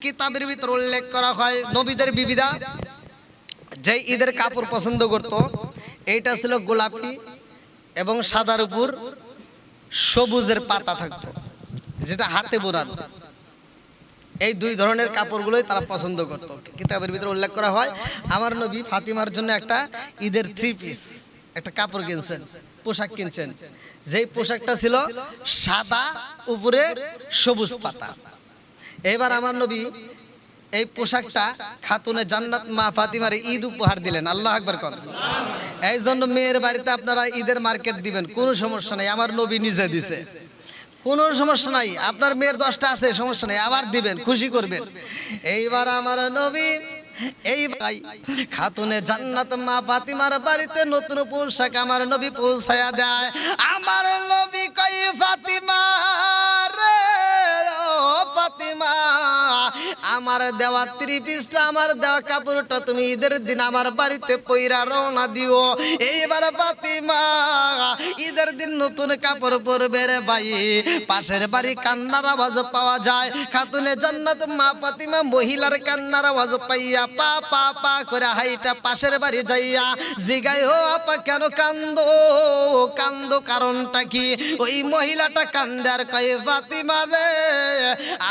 কিতাবের ভিতর উল্লেখ করা হয় নবীদের বিবিধা যে ঈদের কাপড় পছন্দ করত, এইটা ছিল গোলাপি এবং সাদার উপর সবুজের পাতা থাকতো, যেটা হাতে বোনানো। এই দুই ধরনের কাপড়গুলোই তারা পছন্দ করত। কিতাবের ভিতরে উল্লেখ করা হয় আমার নবী ফাতিমার জন্য একটা ঈদের 3 পিস একটা কাপড় কিনছেন, পোশাক কিনছেন, যেই পোশাকটা ছিল সাদা উপরে সবুজ পাতা। এবার আমার নবী এই পোশাকটা খাতুনে জান্নাত মা ফাতিমার ঈদ উপহার দিলেন। আল্লাহু আকবার করেন। এই জন্য মেয়ের বাড়িতে আপনারা ঈদের মার্কেট দিবেন, কোনো সমস্যা নাই, আমার নবী নিজে দিছে, কোনো সমস্যা নাই। আপনার মেয়ের 10টা আছে, সমস্যা নাই, আবার দিবেন, খুশি করবেন। এইবার আমার নবী এই ভাই খাতুনে জান্নাত মা ফাতিমার বাড়িতে নতুন পোশাক আমার নবী পৌঁছায়া দেয়। আমার নবী কই ফাতিমা রে, ও ফাতিমা, আমার দেওয়া 3 পিসটা, আমার দেওয়া কাপড়টা তুমি ঈদের দিন আমার বাড়িতে পইরা রওনা দিও। এইবার ফাতিমা ঈদের দিন নতুন কাপড় পরবে রে ভাই। পাশের বাড়ি কান্নার আওয়াজ পাওয়া যায়। খাতুনে জান্নাত মা ফাতিমা মহিলার কান্নার আওয়াজ পাইয়া পা পা পা করে হাইটা পাশের বাড়ি যাইয়া জিগাই, ও আপা কেন কান্দো, কান্দো কারণটা কি? ওই মহিলাটা কান্দে আর কয়, ফাতিমা রে,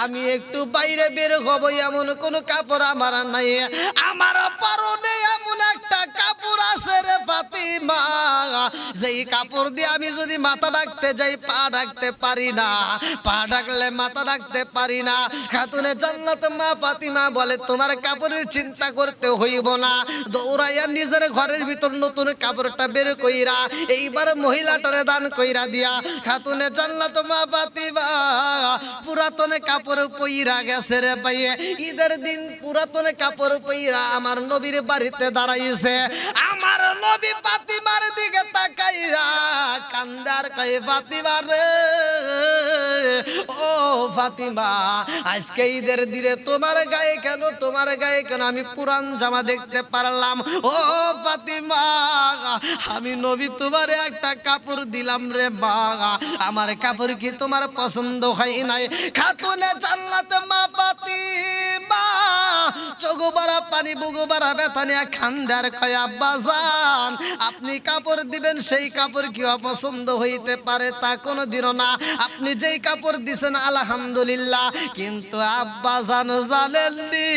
আমি একটু বাইরে বের হব, এমন কোন কাপড় আমার নাই, আমার পরনে এমন একটা কাপড় আছে রে ফাতিমা, যেই কাপড় দিয়ে আমি যদি মাথা ঢাকতে যাই পা ঢাকতে পারি না, পা ঢাকলে মাথা ঢাকতে পারি না। খাতুনে জান্নাত মা ফাতিমা বলে, তোমার কাপড়ের চিন্তা করতে হইব না, দৌড়াইয়া নিজের ঘরের ভিতর নতুন কাপড়টা বের কইরা এইবার মহিলাটারে দান কইরা দিয়া খাতুনে জান্নাত মা ফাতিমা পুরাতন কাপড় পইরা গেছে রে ভাই। ঈদের দিন পুরাতন কাপড় পইরা আমার নবীর বাড়িতে দাঁড়াইছে। আমার নবী ফাতিমার দিকে তাকাইয়া কান্দার কয়, ফাতিমা রে, ও ফাতিমা, আজকে ঈদের দিনে তোমার গায়ে কেন, তোমার গায়ে কেন আমি পুরান জামা দেখতে পারলাম? ও ফাতিমা, আমি নবী তোমারে একটা কাপড় দিলাম রে বাবা, আমার কাপড় কি তোমার পছন্দ হয় নাই? খাতুনে জান্নাত মা ফাতিমা চোখো বাড়া পানি বুগো বাড়া ব্যথা নিয়ে খান্দার কয়, আব্বা জান, আপনি কাপড় দিবেন সেই কাপড় কি অপছন্দ হইতে পারে? তা কোনোদিনও না, আপনি যেই কাপড় দিছেন আলহামদুলিল্লাহ, কিন্তু আব্বা জান জানেননি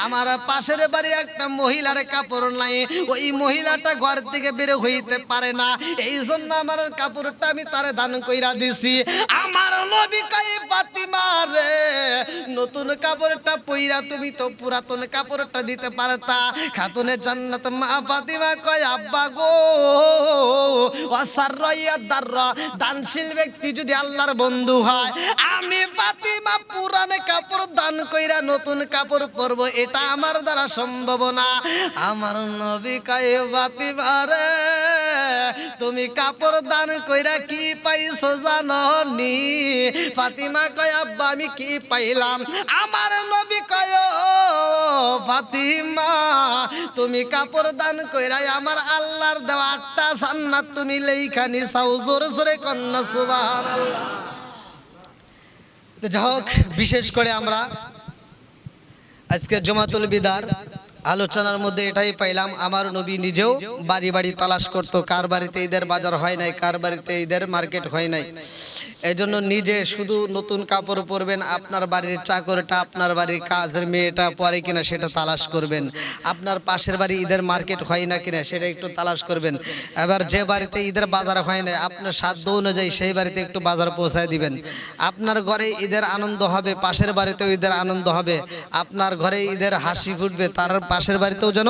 আমার পাশের বাড়ি একটা মহিলার কাপড় নাই, ওই মহিলাটা ঘর থেকে বের হইতে পারে না, এই জন্য আমার কাপড়টা আমি তারে দান কইরা দিছি। আমার নবী কয়, ফাতিমা রে, নতুন কাপড়টা পইরা তুমি তো পুরাতন কাপড়টা দিতে পারতা। খাতুনে জান্নাত মা ফাতিমা কয়, আব্বা গো, ওয়াসাররাইয়া দাররা, দানশীল ব্যক্তি যদি আল্লাহর বন্ধু হয়, আমি ফাতিমা পুরান কাপড় দান কইরা নতুন কাপড় পরবো, এটা আমার দ্বারা সম্ভব না। আমার নবী কয়, ফাতিমা রে, তুমি কাপড় দান কইরা কি পাইছো জানো নি? ফাতিমা কয়, আব্বা আমি কি পাইলাম? আমার নবী কয়, ফাতিমা, তুমি কাপড় দান কইরা আমার আল্লাহর দেওয়া 8টা জান্নাত তুমি লেখা নিছাও। জোরে জোরে কন্যা সুবহানাল্লাহ। তো যাই হোক, বিশেষ করে আমরা আজকে জুমাতুল বিদার আলোচনার মধ্যে এটাই পাইলাম, আমার নবী নিজেও বাড়ি বাড়ি তালাশ করতো, কার বাড়িতে ঈদের বাজার হয় নাই, কার বাড়িতে ঈদের মার্কেট হয় নাই। এই জন্য নিজে শুধু নতুন কাপড় পরবেন, আপনার বাড়ির চাকরটা, আপনার বাড়ির কাজের মেয়েটা পরে কিনা সেটা তালাশ করবেন, আপনার পাশের বাড়ি ঈদের মার্কেট হয় না কিনা সেটা একটু তালাশ করবেন। এবার যে বাড়িতে ঈদের বাজার হয় না, আপনার সাধ্য অনুযায়ী সেই বাড়িতে একটু বাজার পৌঁছায় দিবেন। আপনার ঘরে ঈদের আনন্দ হবে, পাশের বাড়িতেও ঈদের আনন্দ হবে, আপনার ঘরে ঈদের হাসি ফুটবে, তার পাশের বাড়িতেও যেন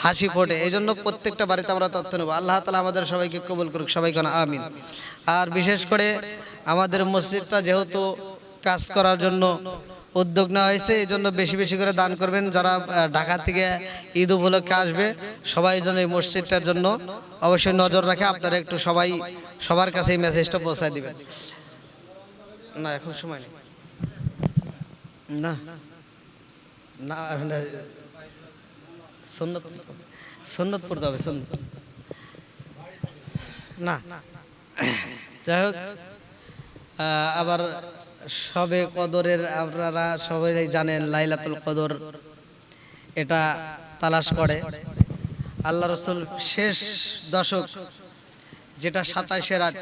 হাসি ফোটে। এই জন্য প্রত্যেকটা বাড়িতে আমরা তথ্য নেব। আল্লাহ তাআলা আমাদের সবাইকে কবুল করুক, সবাই কোন আমিন। আর বিশেষ করে আমাদের মসজিদটা যেহেতু কাজ করার জন্য উদ্যোগ নেওয়া হয়েছে, এই জন্য বেশি বেশি করে দান করবেন। যারা ঢাকা থেকে ঈদ উপলক্ষে আসবে সবাই যেন এই মসজিদটার জন্য অবশ্যই নজর রাখে। আপনারা একটু সবাই সবার কাছে এই মেসেজটা পৌঁছায় দিবেন। না এখন সময় নেই, না না সুন্নত সুন্নত পড়তে হবে, সুন্নত না। যাই হোক, আবার সবে কদরের আপনারা সবাই জানেন লাইলাতুল কদর এটা তালাশ করে আল্লাহ রসুল শেষ দশক যেটা 27 রাত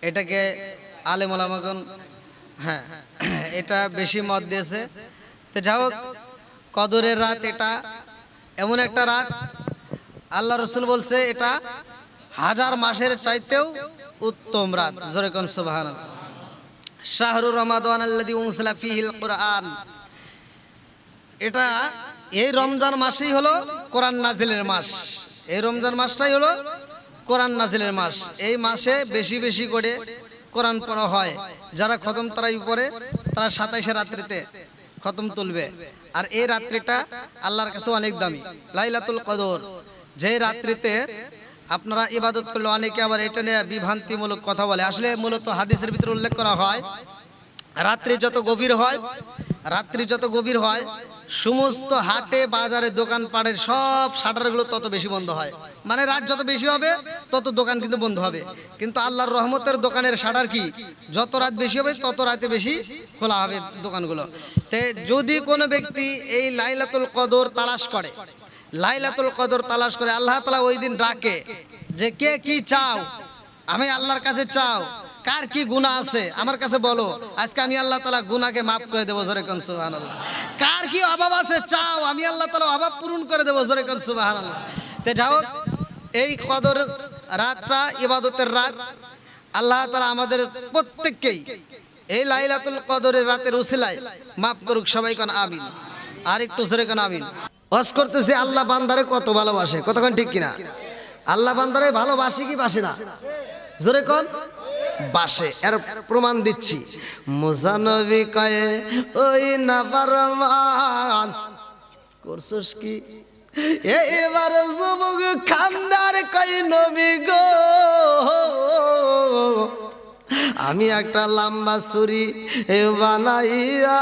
এটাকে আলেম ওলামাগণ হ্যাঁ এটা বেশি মত দিয়েছে। তো যাই হোক কদরের রাত এটা এমন একটা রাত আল্লাহ রসুল বলছে এটা 1000 মাসের চাইতেও উত্তম রাত। জোরে কোন সুবহানাল্লাহ। শাহরুর রমাদান আল্লাযী উনজিলা ফীহিল কুরআন এটা এই রমজান মাসই হলো কোরআন নাজিলের মাস। এই রমজান মাসটাই হলো কোরআন নাজিলের মাস। এই মাসে বেশি বেশি করে কোরআন পড়া হয়। যারা খতম তারাই পড়ে তারা 27 রাত্রিতে খতম তুলবে। আর এই রাত্রিটা আল্লাহর কাছে অনেক দামি লাইলাতুল কদর। যে রাত্রিতে আপনারা ইবাদত করলে অনেকে আবার এটা নিয়ে বিভ্রান্তিমূলক কথা বলে। আসলে মূলত হাদিসের ভিতরে উল্লেখ করা হয় রাত্রি যত গভীর হয় সমস্ত হাটে বাজারে দোকানপাটের সব শাটারগুলো তত বেশি বন্ধ হয়। মানে রাত যত বেশি হবে তত দোকান কিন্তু বন্ধ হবে। কিন্তু আল্লাহর রহমতের দোকানের শাটার কি যত রাত বেশি হবে তত রাতে বেশি খোলা হবে দোকানগুলো। তে যদি কোনো ব্যক্তি এই লাইলাতুল কদর তালাশ করে আল্লাহ তাআলা ওই দিন ডাকে যে কে কি চাও, আমি আল্লাহর কাছে চাও, কার কি গুনাহ আছে আমার কাছে বলো, আজকে আমি আল্লাহ তাআলা গুনাহকে maaf করে দেব। জোরে কোন সুবহানাল্লাহ। কার কি অভাব আছে চাও, আমি আল্লাহ তাআলা অভাব পূরণ করে দেব। জোরে কোন সুবহানাল্লাহ। তে যাও এই কদর রাতটা ইবাদতের রাত। আল্লাহ তাআলা আমাদের প্রত্যেককেই এই লাইলাতুল কদরের রাতের উসিলায় maaf করুক। সবাই কোন আমিন। আর একটু জোরে কোন আমিন। ওয়াজ করতেছি আল্লাহ বান্দারে কত ভালোবাসে, কতক্ষণ ঠিক কিনা? আল্লাহ বান্দারে ভালোবাসে কি বাসে না? জোরে কোন বাসে। এর প্রমাণ দিচ্ছি। মুসা নবী কয়ে ওই না পারমান করছস কি এবার যুবক খান্দার কই নবী গো আমি একটা লম্বা ছুরি বানাইয়া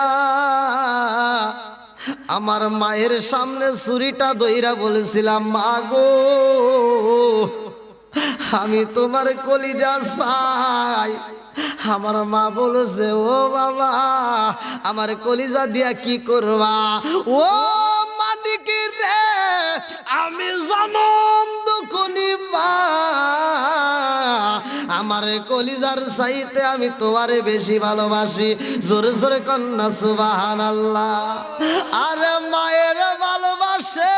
আমার মায়ের সামনে ছুরিটা ধইরা বলেছিলাম মা গো আমি তোমার কলিজা চাই। আমার মা বলেছে ও বাবা আমার কলিজা দিয়া কি করবা? ও মালিক রে আমি জনম দুখনি মা আমার কলিজার চাইতে আমি তোমারে বেশি ভালোবাসি। জোরে জোরে কন্যা সুবহানাল্লাহ। আরে মায়ের ভালোবাসে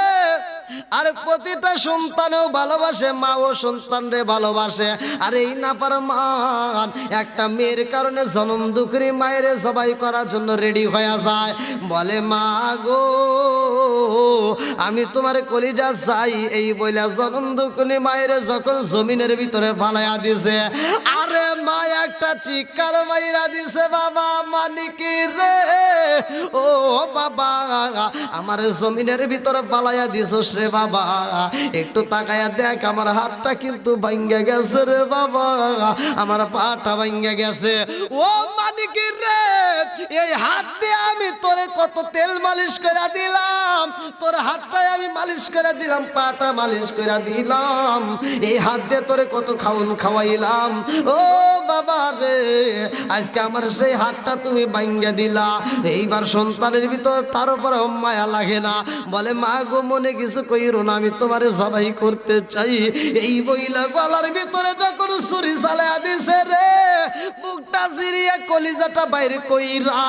আর প্রতিটা সন্তানও ভালোবাসে, মাও সন্তানরে ভালোবাসে। আর এই নাফরমান একটা মেয়ের কারণে জনম দুঃখী মায়ের জবাই করার জন্য রেডি হয়ে যায়। বলে মা গো আমি তোমার কলিজা চাই। এই বইলা জনম দুঃখী মায়ের যখন জমিনের ভিতরে ফালাইয়া দিছে, আরে মা একটা চিৎকার মাইরা দিছে বাবা মানিক রে ও বাবা আমার জমিনের ভিতরে ফালাইয়া দিছস রে বাবা, একটু তাকায়া দেখ আমার হাতটা কিন্তু ভাঙ্গা গেছে রে বাবা, আমার পাটা ভাঙ্গা গেছে। ও মানিক রে এই হাত দিয়ে আমি তোরে কত তেল মালিশ করে দিলাম, তোর হাতটাই আমি মালিশ করে দিলাম, পাটা মালিশ করে দিলাম, এই হাত দিয়ে তোরে কত খাওন খাওয়াইলাম। ও বাবা রে আজকে আমার সেই হাতটা তুমি ভাঙ্গা দিলা। এইবার সন্তানের ভিতর তার উপর মায়া লাগে না। বলে মা গো মনে কিছু কইরো না, আমি তোমারে জবাই করতে চাই। এই বইলা গলার ভিতরে যখন ছুরি চালায়া দিছে রে বুকটা চিরিয়া কলিজাটা বাইরে কইরা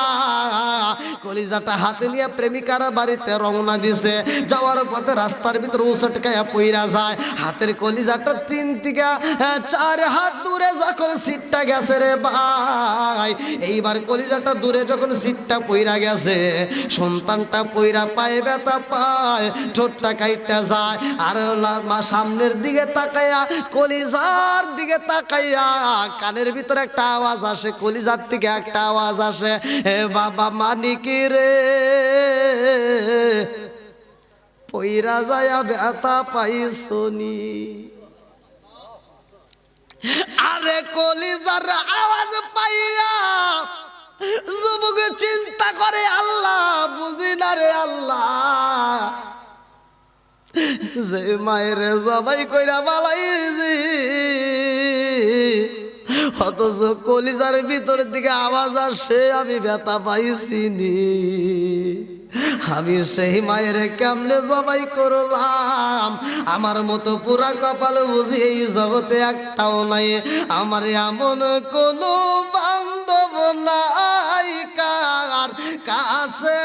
কলিজাটা হাতে নিয়ে প্রেমিকার বাড়িতে রওনা দিছে। যাওয়ার পথে রাস্তার ভিতরে উচটকায়া পইরা যায়। হাতের কলিজাটা 3 থেকে 4 হাত দূরে যখন সিটটা গেছে রে ভাই, এইবার কলিজাটা দূরে যখন সিটটা পইরা গেছে সন্তানটা পইরা পায়ে ব্যথা পায়, ঠোঁটটা কাইটা যায়। আর মা সামনের দিকে তাকাইয়া কলিজার দিকে তাকাইয়া কানের ভিতরে একটা আওয়াজ আসে, কলিজার থেকে একটা আওয়াজ আসে হে বাবা মানিক রে পইরা যায়া ব্যথা পাইছনি। আরে কলিজার আওয়াজ পাইয়া যুবক চিন্তা করে আল্লাহ বুঝি না রে আল্লাহ যে মায়ের জবাই কইরা বালাইছি অথচ কলিজার ভিতর দিকে আওয়াজ আসে আমি ব্যথা পাইছিনি। আমি সেই মায়ের কেমনে জবাই করলাম? আমার মতো পুরা কপাল বুঝি এই জগতে একটাও নাই। আমার এমন কোনো বান্ধব নাই কার কাছে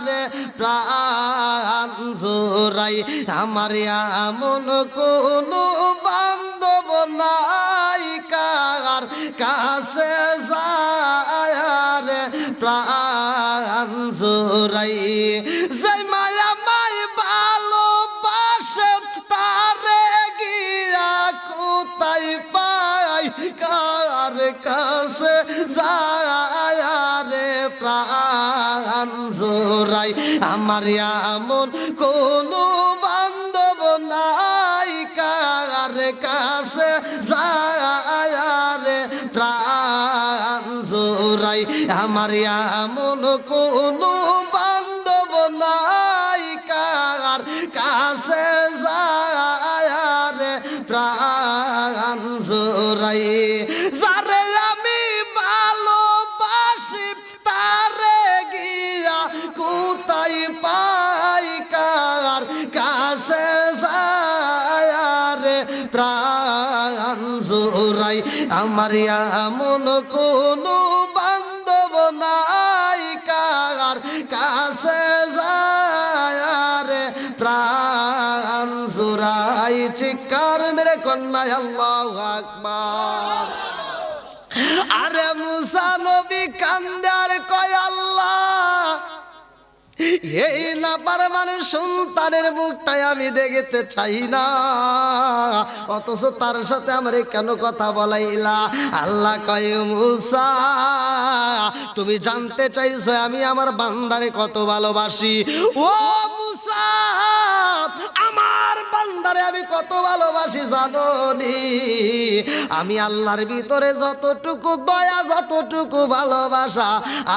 রে প্রাণ জোড়াই। আমার এমন কোনো বান্ধব নাই কার কাছে রে প্রাণ জোড়াই। যে মায়া মাই ভালোবাসে তারে গিয়া কোথায় পাই? কার কাছে রে প্রাণ জোড়াই। আমার এমন কোনো বান্ধব নাই কার কাছে রে প্রাণ জোড়াই। আমার এমন কোনো বান্ধব নাই কার কাছে রে প্রাণ জোড়াই। যারে আমি ভালোবাসি তারে গিয়া কোথায় পাই? কার কাছে রে প্রাণ জোড়াই। আমার এমন কোনো বান্ধব নাই কার কাছে রে প্রাণ জোড়াই। চিৎকার মেরে কন্যা আল্লাহু আকবার। আরে মুসা নবী কান্দে আর কয় আল্লাহ, এই না পার মানে সন্তানের মুখটাই আমি দেখতে চাই না, অথচ তার সাথে আমার কেন কথা বলাইলা? আল্লাহ কয় মুসা তুমি জানতে চাইছো আমি আমার বান্দারে কত ভালোবাসি। ও মুসা আমার বান্দারে আমি কত ভালোবাসি জানো নি? আমি আল্লাহর ভিতরে যতটুকু দয়া যতটুকু ভালোবাসা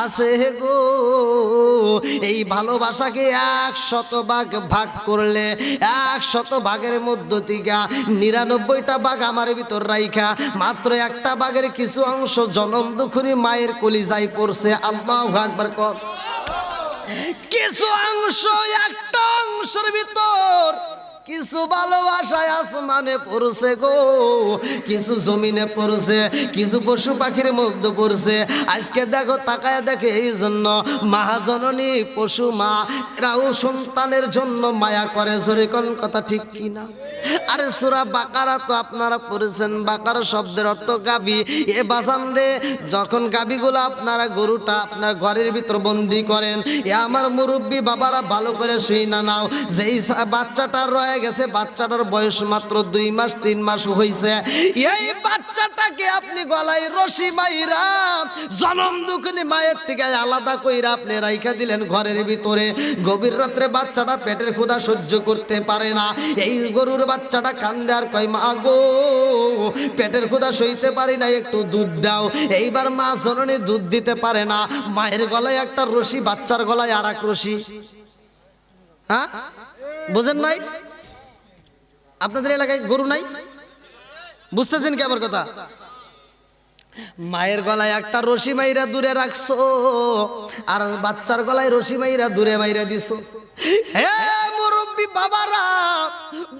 আছে গো, এই ভালোবাসাকে 100 ভাগ ভাগ করলে 100 ভাগের মধ্য থেকে 99টা ভাগ আমার ভিতর রাইখা মাত্র একটা ভাগের কিছু অংশ জনম দুঃখী মায়ের কলিজায় পড়ছে। আল্লাহু আকবার। কিছু অংশ একটা অংশের ভিতর কিছু ভালোবাসায় আসমানে পড়ছে গো, কিছু জমিনে পড়ছে, কিছু পশু পাখির মধ্যে পড়ছে। আজকে দেখো তাকায় দেখে এই জন্য মহাজননী পশু মা এরাও সন্তানের জন্য মায়া করে। জোরে কোন কথা ঠিক কিনা? আরে সূরা বাকারা তো আপনারা পড়েছেন, বাকারা শব্দের অর্থ গাবি। এ বাজান রে, যখন গাবিগুলো আপনারা গরুটা আপনার ঘরের ভিতর বন্দি করেন, এ আমার মুরব্বী বাবারা ভালো করে শুই না নাও, যেই বাচ্চাটা রয়ে গেছে, বাচ্চাটার বয়স মাত্র 2 মাস 3 মাস হয়েছে, এই বাচ্চাটাকে আপনি গলায় রশি মাইরা জনম দুঃখিনী মায়ের থেকে আলাদা কইরা আপনি রাইখা দিলেন ঘরের ভিতরে। গভীর রাত্রে বাচ্চাটা পেটের ক্ষুধা সহ্য করতে পারে না, এই গরুর বাচ্চাটা কান্দে আর কয় মা গো পেটের ক্ষুধা সইতে পারি না, একটু দুধ দাও। এইবার মা জননী দুধ দিতে পারে না, মায়ের গলায় একটা রশি, বাচ্চার গলায় আর এক রশি। হ্যাঁ বুঝেন নাই? আপনাদের এলাকায় গরু নাই? বুঝতেছেন কি আমার কথা? মায়ের গলায় একটা রশি মাইরা দূরে রাখছো, আর বাচ্চার গলায় রশি মাইরা দূরে মাইরা দিছো। হে মুরব্বী বাবারা,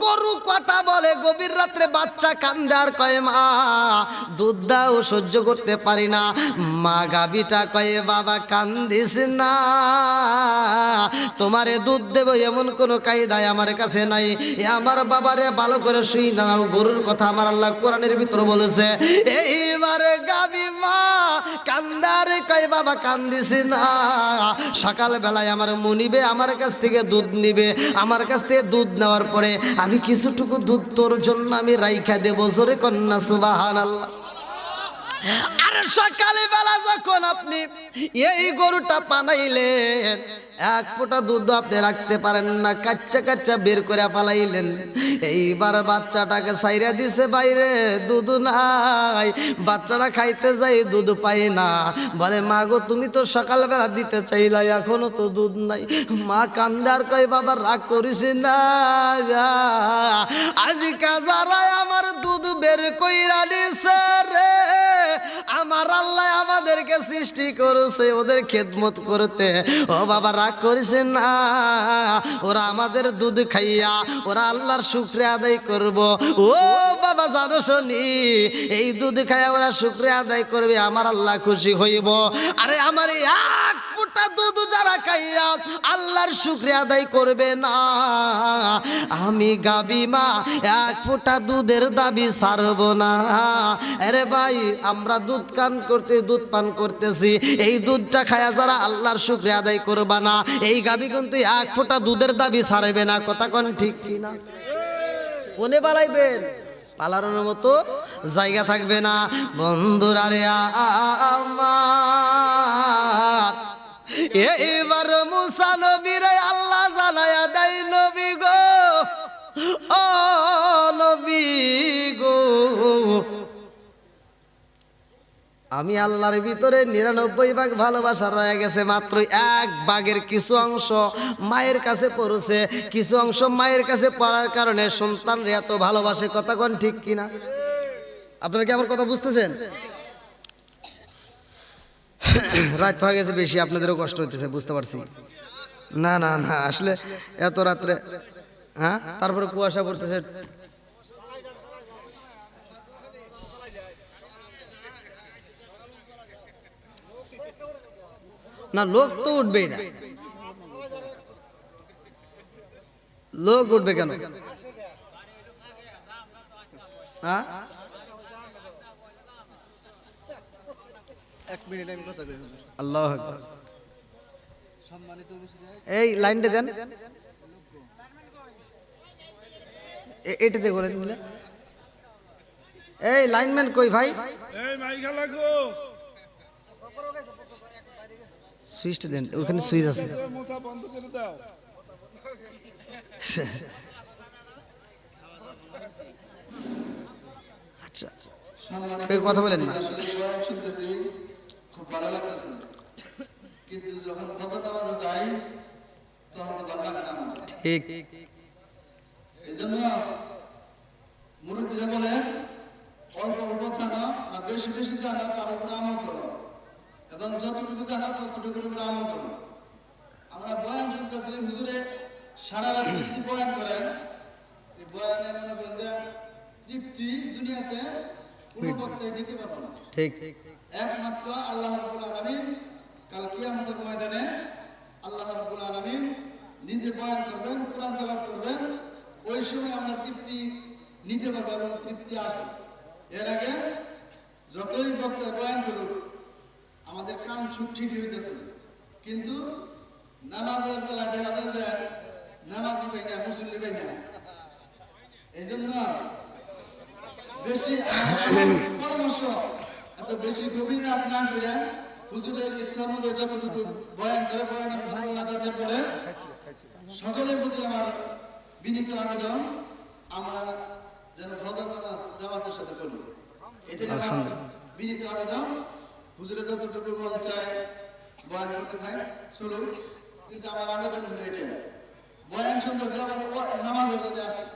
গরু কথা বলে, গভীর রাত্রে বাচ্চা কান্দে আর কয় মা দুধ দাও, সহ্য করতে পারি না। মা গাবিটা কয়ে বাবা কান্দিস না, তোমারে দুধ দেব এমন কোনো কায়দায় আমার কাছে নাই। এ আমার বাবারে ভালো করে শুই না, গরুর কথা আমার আল্লাহ কোরআনের ভিতর বলেছে। এইবারে গাবি মা কান্দারে কয় বাবা কান্দিস না, সকাল বেলায় আমার মুনিবে আমার কাছ থেকে দুধ নিবে, আমার কাছ থেকে দুধ নেওয়ার পরে আমি কিছুটুকু দুধ তোর জন্য আমি রাইখা দেব। জোরে কন্যা সুবহানাল্লাহ। আর সকালে বেলা যখন আপনি এই গরুটা পানাইলেন, এক ফোঁটা দুধ আপনি রাখতে পারেন না, কাচ্চা কাচ্চা বের করে পালাইলেন। এইবার বাচ্চাটাকে সাইরা দিছে বাইরে, দুধ নাই। বাচ্চাটা খাইতে যাই দুধ পাই না, বলে মা গো তুমি তো সকালবেলা দিতে চাইলা, এখনো তো দুধ নাই। মা কান্দে আর কয় বাবা রাগ করিস না, আজি কাজারায় আমার দুধ বের কইরা দিছে রে। আমার আল্লাহ আমাদেরকে সৃষ্টি করেছে ওদের খেদমত করতে। ও বাবা রাগ করিস না, ওরা আমাদের দুধ খাইয়া ওরা আল্লাহর শুকরিয়া আদায় করব। ও বাবা জানো শুনি, এই দুধ খাইয়া ওরা শুকরিয়া আদায় করবে, আমার আল্লাহ খুশি হইব। আরে আমার এক ফোঁটা দুধ যারা খাইয়া আল্লাহর শুকরিয়া আদায় করবে না, আমি গাবি মা এক ফোঁটা দুধের দাবি ছাড়ব না। আরে ভাই আমরা দুধ পান করতেছি, এই দুধটা খায়া যারা আল্লাহর শুকরিয়া আদায় করবা না, এই গাবি কিন্তু এক ফোঁটা দুধের দাবি ছাড়বে না। কথা কোন ঠিক কি না? কোনে পালাইবেন, পালানোর মতো জায়গা থাকবে না। বন্ধুরা রে আমার, এইবার মুসা নবীরে আল্লাহ জানায়া দেয়, নবী গো ও নবী গো, আমি আল্লাহর ভিতরে 99 ভাগ ভালোবাসা রয়ে গেছে, মাত্র এক ভাগের কিছু অংশ মায়ের কাছে পড়ছে, কিছু অংশ মায়ের কাছে পড়ার কারণে সন্তানরা এত ভালোবাসে। কথা কোন ঠিক কিনা? আপনারা কি আমার কথা বুঝতেছেন? রাত হয়ে গেছে বেশি, আপনাদেরও কষ্ট হইতেছে বুঝতে পারছি। না না না আসলে এত রাত্রে, হ্যাঁ তারপরে কুয়াশা পড়তেছে। না লোক তো উঠবেই না, লোক উঠবে কেন? হ্যাঁ আল্লাহু আকবার। এই লাইনটা দেন, এটাতে করে নিলে। এই লাইনম্যান কই ভাই? সুইচটা দেন, ওখানে সুইচ আছে। আচ্ছা কথা বলেন না। খুব ভালো লাগতেছে, কিন্তু যখন ফজর নামাজে যাই তখন তো ভালো লাগে না। ঠিক, এই জন্য মুরব্বীরা বলেন অল্প অল্প জানা আর বেশি বেশি জানা তার উপরে আমল করো, এবং যতটুকু জানা ততটুকুর উপরে আমল করো। আমরা বয়ান শুনতেছি, হুজুরে সারা রাত্রি যদি বয়ান করেন, এই বয়ানে মনে করেন যে তৃপ্তি দুনিয়াতে কোনো বক্তাই দিতে পারবো না। ঠিক, একমাত্র আল্লাহ রাব্বুল আলামিন কাল কিয়ামতের ময়দানে আল্লাহ রাব্বুল আলামিন নিজে বয়ান করবেন, কোরআন তেলাওয়াত করবেন, ওই সময় আমরা তৃপ্তি নিতে পারবো এবং তৃপ্তি আসবে। এর আগে যতই বক্তা বয়ান করুক আমাদের কান ঠিকই হইতেছে, কিন্তু নামাজের বেলা দেখা যায় যে নামাজি পাই না, মুসল্লি পাই না। এই জন্য বেশি পরামর্শ এত বেশি গভীর রাত না করে হুজুরের ইচ্ছা মতো যতটুকু বয়ান করে বয়ানের নাজাতের পরে সকলের প্রতি আমার বিনীত আবেদন, আমরা যেন ফজর নামাজ জামাতের সাথে করি, এটাই আমার বিনীত আবেদন। হুজুরের যতটুকু মন চায় বয়ান করতে থাকে চলুন, কিন্তু আমার আবেদন হলো এটাই, বয়ান শুনতেছে আমাদের নামাজের জন্য আসে।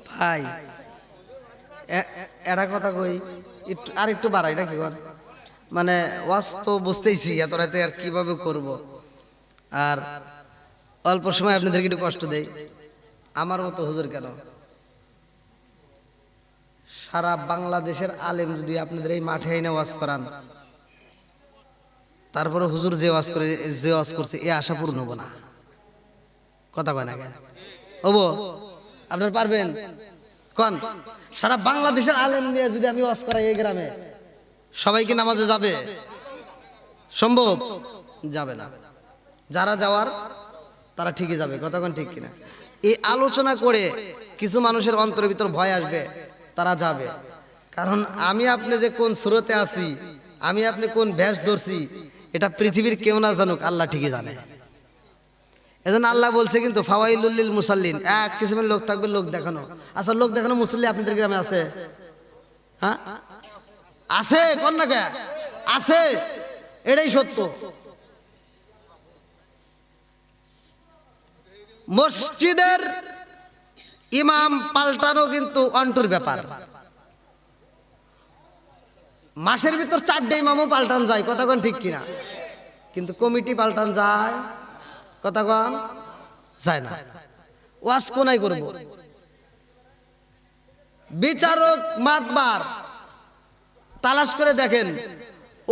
ভাই এটা কথা কই, আর একটু বাড়াই না কি কর, মানে ওয়াজ তো বুঝতেইছি এত রাতে আর কিভাবে করব, আর অল্প সময় আপনাদেরকে একটু কষ্ট দেই। আমার মতো হুজুর কেন, সারা বাংলাদেশের আলেম যদি আপনাদের এই মাঠে এনে ওয়াজ করান, তারপরে হুজুর যে ওয়াজ করছে এ আশা পূর্ণ হবো না। কথা কয় না কেন হবো? আপনারা পারবেন? কোন সারা বাংলাদেশের আলেম নিয়ে যদি আমি ওয়াজ করাই এই গ্রামে, সবাই কি নামাজে যাবে? সম্ভব? যাবে না। যারা যাওয়ার তারা ঠিকই যাবে, কতক্ষণ ঠিক কিনা? এই আলোচনা করে কিছু মানুষের অন্তরের ভিতর ভয় আসবে, তারা যাবে। কারণ আমি আপনি যে কোন সুরতে আছি, আমি আপনি কোন ভেষ ধরছি, এটা পৃথিবীর কেউ না জানুক, আল্লাহ ঠিকই জানে। এজন্য আল্লাহ বলছে কিন্তু ফাওয়াইলুল লিল মুসাল্লিন, এক কিসিমের লোক থাকবে লোক দেখানো। আচ্ছা, লোক দেখানো মুসল্লি আপনাদের গ্রামে আছে? হ্যাঁ আছে, কোন না কে আছে, এটাই সত্য। মসজিদের ইমাম পাল্টানো কিন্তু অন্টুর ব্যাপার। মাসের ভিতর 4টে ইমামও পাল্টান যায়, কতক্ষণ ঠিক কিনা? কিন্তু কমিটি পাল্টান যায়, কতক্ষণ যায় না। ওয়াজ কোনায় করব? বিচারক মাতবার তালাশ করে দেখেন,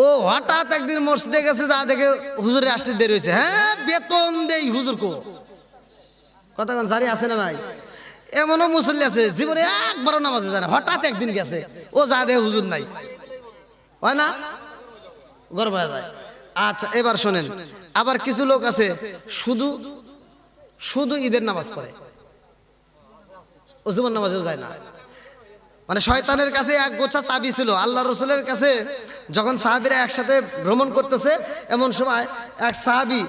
ও হঠাৎ একদিন মসজিদে গেছে, যা দেখে হুজুরে আসতে দেরি হয়েছে, হ্যাঁ বেতন দেই হুজুর কো, কতক্ষণ জারি আছে না নাই? এমনও মুসল্লি আছে জীবনে একবারও নামাজে যায় না, হঠাৎ একদিন গেছে, ও যা দেখে হুজুর নাই, হয় না? গর্ব হয়ে যায়। আচ্ছা, এবার শোনেন, আবার কিছু লোক আছে শুধু শুধু ঈদের নামাজ পড়ে, ও জীবন নামাজেও যায় না। মানে শয়তানের কাছে এক গোছা চাবি ছিল। আল্লাহ রসুলের কাছে যখন সাহাবীরা একসাথে ভ্রমণ করতেছে, এমন সময় এক সাহাবী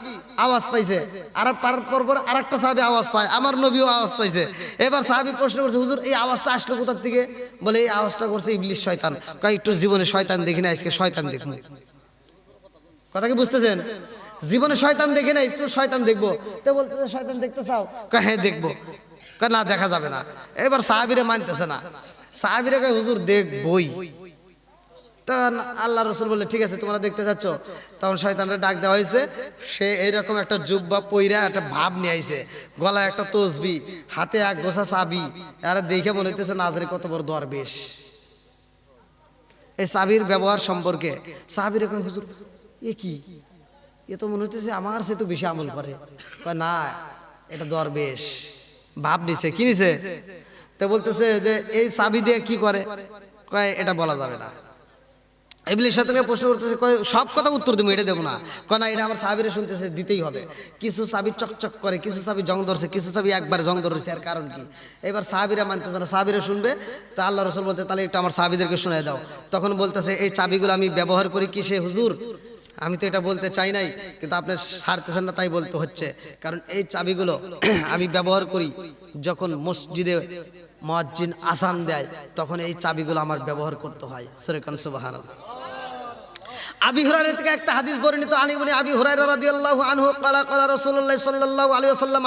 আওয়াজ পাইছে, আর পর আরেকটা সাহাবী আওয়াজ পায়, আমার নবীও আওয়াজ পাইছে। এবার সাহাবী প্রশ্ন করছে, হুজুর এই আওয়াজটা আসলো কোথার থেকে? বলে এই আওয়াজটা করছে ইবলিশ শয়তান। কয় একটু জীবনে শয়তান দেখি না, আজকে শয়তান দেখবো। কথা কি বুঝতেছেন? জীবনে শয়তান দেখি না, একটু শয়তান দেখবো। তো বলতেছে শয়তান দেখতে চাও? কয় হ্যাঁ দেখবো। কয় না, দেখা যাবে না। এবার সাহাবীরা মানতেছে না, সাহাবীরা কয় হুজুর দেখবই। তখন আল্লাহ রসুল বললে ঠিক আছে, তোমরা দেখতে চাচ্ছ? তখন শয়তানরে ডাক দেওয়া হয়েছে। সে এইরকম একটা জুব্বা পইরা একটা ভাব নিয়ে আইছে, গলায় একটা তসবি, হাতে এক গোছা চাবি। আর দেখে মনে হইতেছে নাজরে কত বড় দরবেশ। এই চাবির ব্যবহার সম্পর্কে সাহাবীরা কয় হুজুর এ কি, এ তো মনে হইতেছে আমার সে তো বেশি আমল করে। কয় না, এটা দরবেশ, ভাব নিছে। কি নিছে? তো বলতেছে যে এই চাবি দিয়ে কি করে? কয় এটা বলা যাবে না। ইবলিস শয়তানকে প্রশ্ন করতেছে, কয় সব কথা উত্তর দেবো, এটা দেবো না। কয় না, এটা আমার সাহাবীরা শুনতেছে, দিতেই হবে। কিছু চাবি চকচক করে, কিছু চাবি জং ধরছে, কিছু চাবি একবার জং ধরছে, এর কারণ কি? এবার সাহাবীরা মানতেছে না, সাহাবীরা শুনবে। তা আল্লাহ রাসূল বলতে তাহলে একটু আমার সাহাবীদেরকে শোনায় দাও। তখন বলতেছে এই চাবিগুলো আমি ব্যবহার করি কিসে হুজুর? আমি তো এটা বলতে চাই নাই, কিন্তু আপনি ছাড়তেছেন না তাই বলতে হচ্ছে। কারণ এই চাবিগুলো আমি ব্যবহার করি যখন মসজিদে মুয়াজ্জিন আযান দেয়, তখন এই চাবিগুলো আমার ব্যবহার করতে হয়। সূরা সুবহানাল্লাহ। আবি হুরায়রা থেকে একটা হাদিস বর্ণিত, আলী ইবনে আবি হুরায়রা রাদিয়াল্লাহু আনহু ক্বালা ক্বালা রাসূলুল্লাহ সাল্লাল্লাহু আলাইহি ওয়াসাল্লাম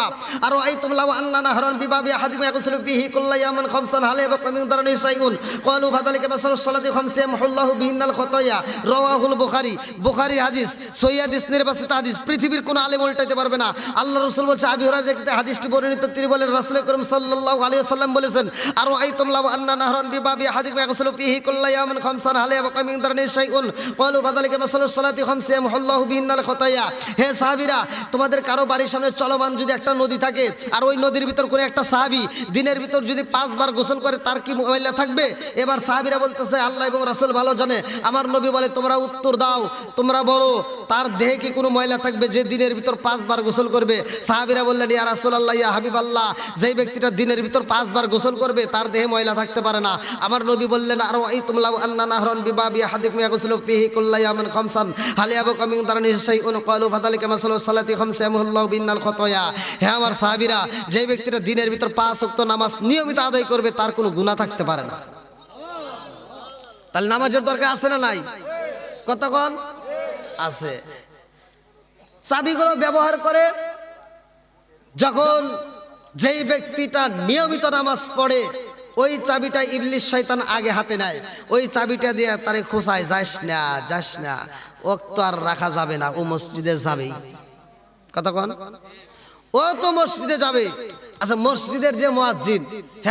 আরাআইতুম লাউ আন্না নাহরান বিবাবি আহাদিকুম ইয়াগসিলু ফীহি কুল্লা ইয়াওমিন খামসান হাল ইয়াবকা মিন দারনি শাইউন ক্বালু ফাযালিকা মাসালুস সালাতি খামসা ইয়ামহুল্লাহু বিহিন্নাল খাতায়া। রাওয়াহুল বুখারী, বুখারীর হাদিস, সহিহ হাদিস, নির্বাচিত হাদিস, পৃথিবীর কোন আলেম উল্টাইতে পারবে না। আল্লাহ রাসূল বলছে, আবি হুরায়রা থেকে হাদিসটি বর্ণিত, তিনি বলেন রাসূল করিম সাল্লাল্লাহু আলাইহি ওয়াসাল্লাম বলেছেন, আরাআইতুম লাউ আন্না নাহরান বিবাবি আহাদিকুম ইয়াগসিলু ফীহি কুল্লা ইয়াওমিন খামসান হাল ইয়াবকা মিন দারনি শাইউন ক্বালু ফাযালিকা মাসালুস সালাতি খামসা ইয়ামহুল্লাহু বিহিন্নাল খাতায়া। হে সাহাবীরা, তোমাদের কারো বাড়ির সামনে চলমান যদি একটা নদী থাকে, আর ওই নদীর ভিতর করে একটা সাহাবী দিনের ভিতর যদি 5 বার গোসল করে, তার কি ময়লা থাকবে? এবার সাহাবীরা বলতেছে আল্লাহ এবং রাসূল ভালো জানে। আমার নবী বলে তোমরা উত্তর দাও, তোমরা বলো তার দেহে কি কোনো ময়লা থাকবে যে দিনের ভিতর 5 বার গোসল করবে? সাহাবীরা বললেন ইয়া রাসূলুল্লাহ, ইয়া হাবিবাল্লাহ, যেই ব্যক্তিটা দিনের ভিতর 5 বার গোসল করবে তার দেহে ময়লা থাকতে পারে না। আমার নবী বললেন আরাআইতুম লাউ আন্না নাহরান বিবাবি আহাদিকুম ইয়াগসিলু ফীহি কুল্লা ইয়াওমিন খামসান হাল ইয়াবকা মিন দারনি শাইউন ক্বালু ফাযালিকা মাসালুস সালাতি খামসা ইয়ামহুল্লাহু বিহিন্নাল খাতায়া। হে আমার সাহাবীরা, যে ব্যক্তিটা দিনের ভিতর 5 ওয়াক্ত নামাজ নিয়মিত আদায় করবে তার কোনো গুনাহ থাকতে পারে না। তাহলে নামাজের দরকার আছে না নাই? কতক্ষণ আছে? চাবিগুলো ব্যবহার করে যখন যেই ব্যক্তিটা নিয়মিত নামাজ পড়ে, ওই চাবিটা ইবলিশ শয়তান আগে হাতে নেয়, ওই চাবিটা দিয়ে তারে খোঁচায়, যাস না যাস না, ওয়াক্ত আর রাখা যাবে না, ও মসজিদে যাবেই। কতক্ষণ? ও তো মসজিদে যাবে। আচ্ছা, মসজিদের যে মুয়াজ্জিন,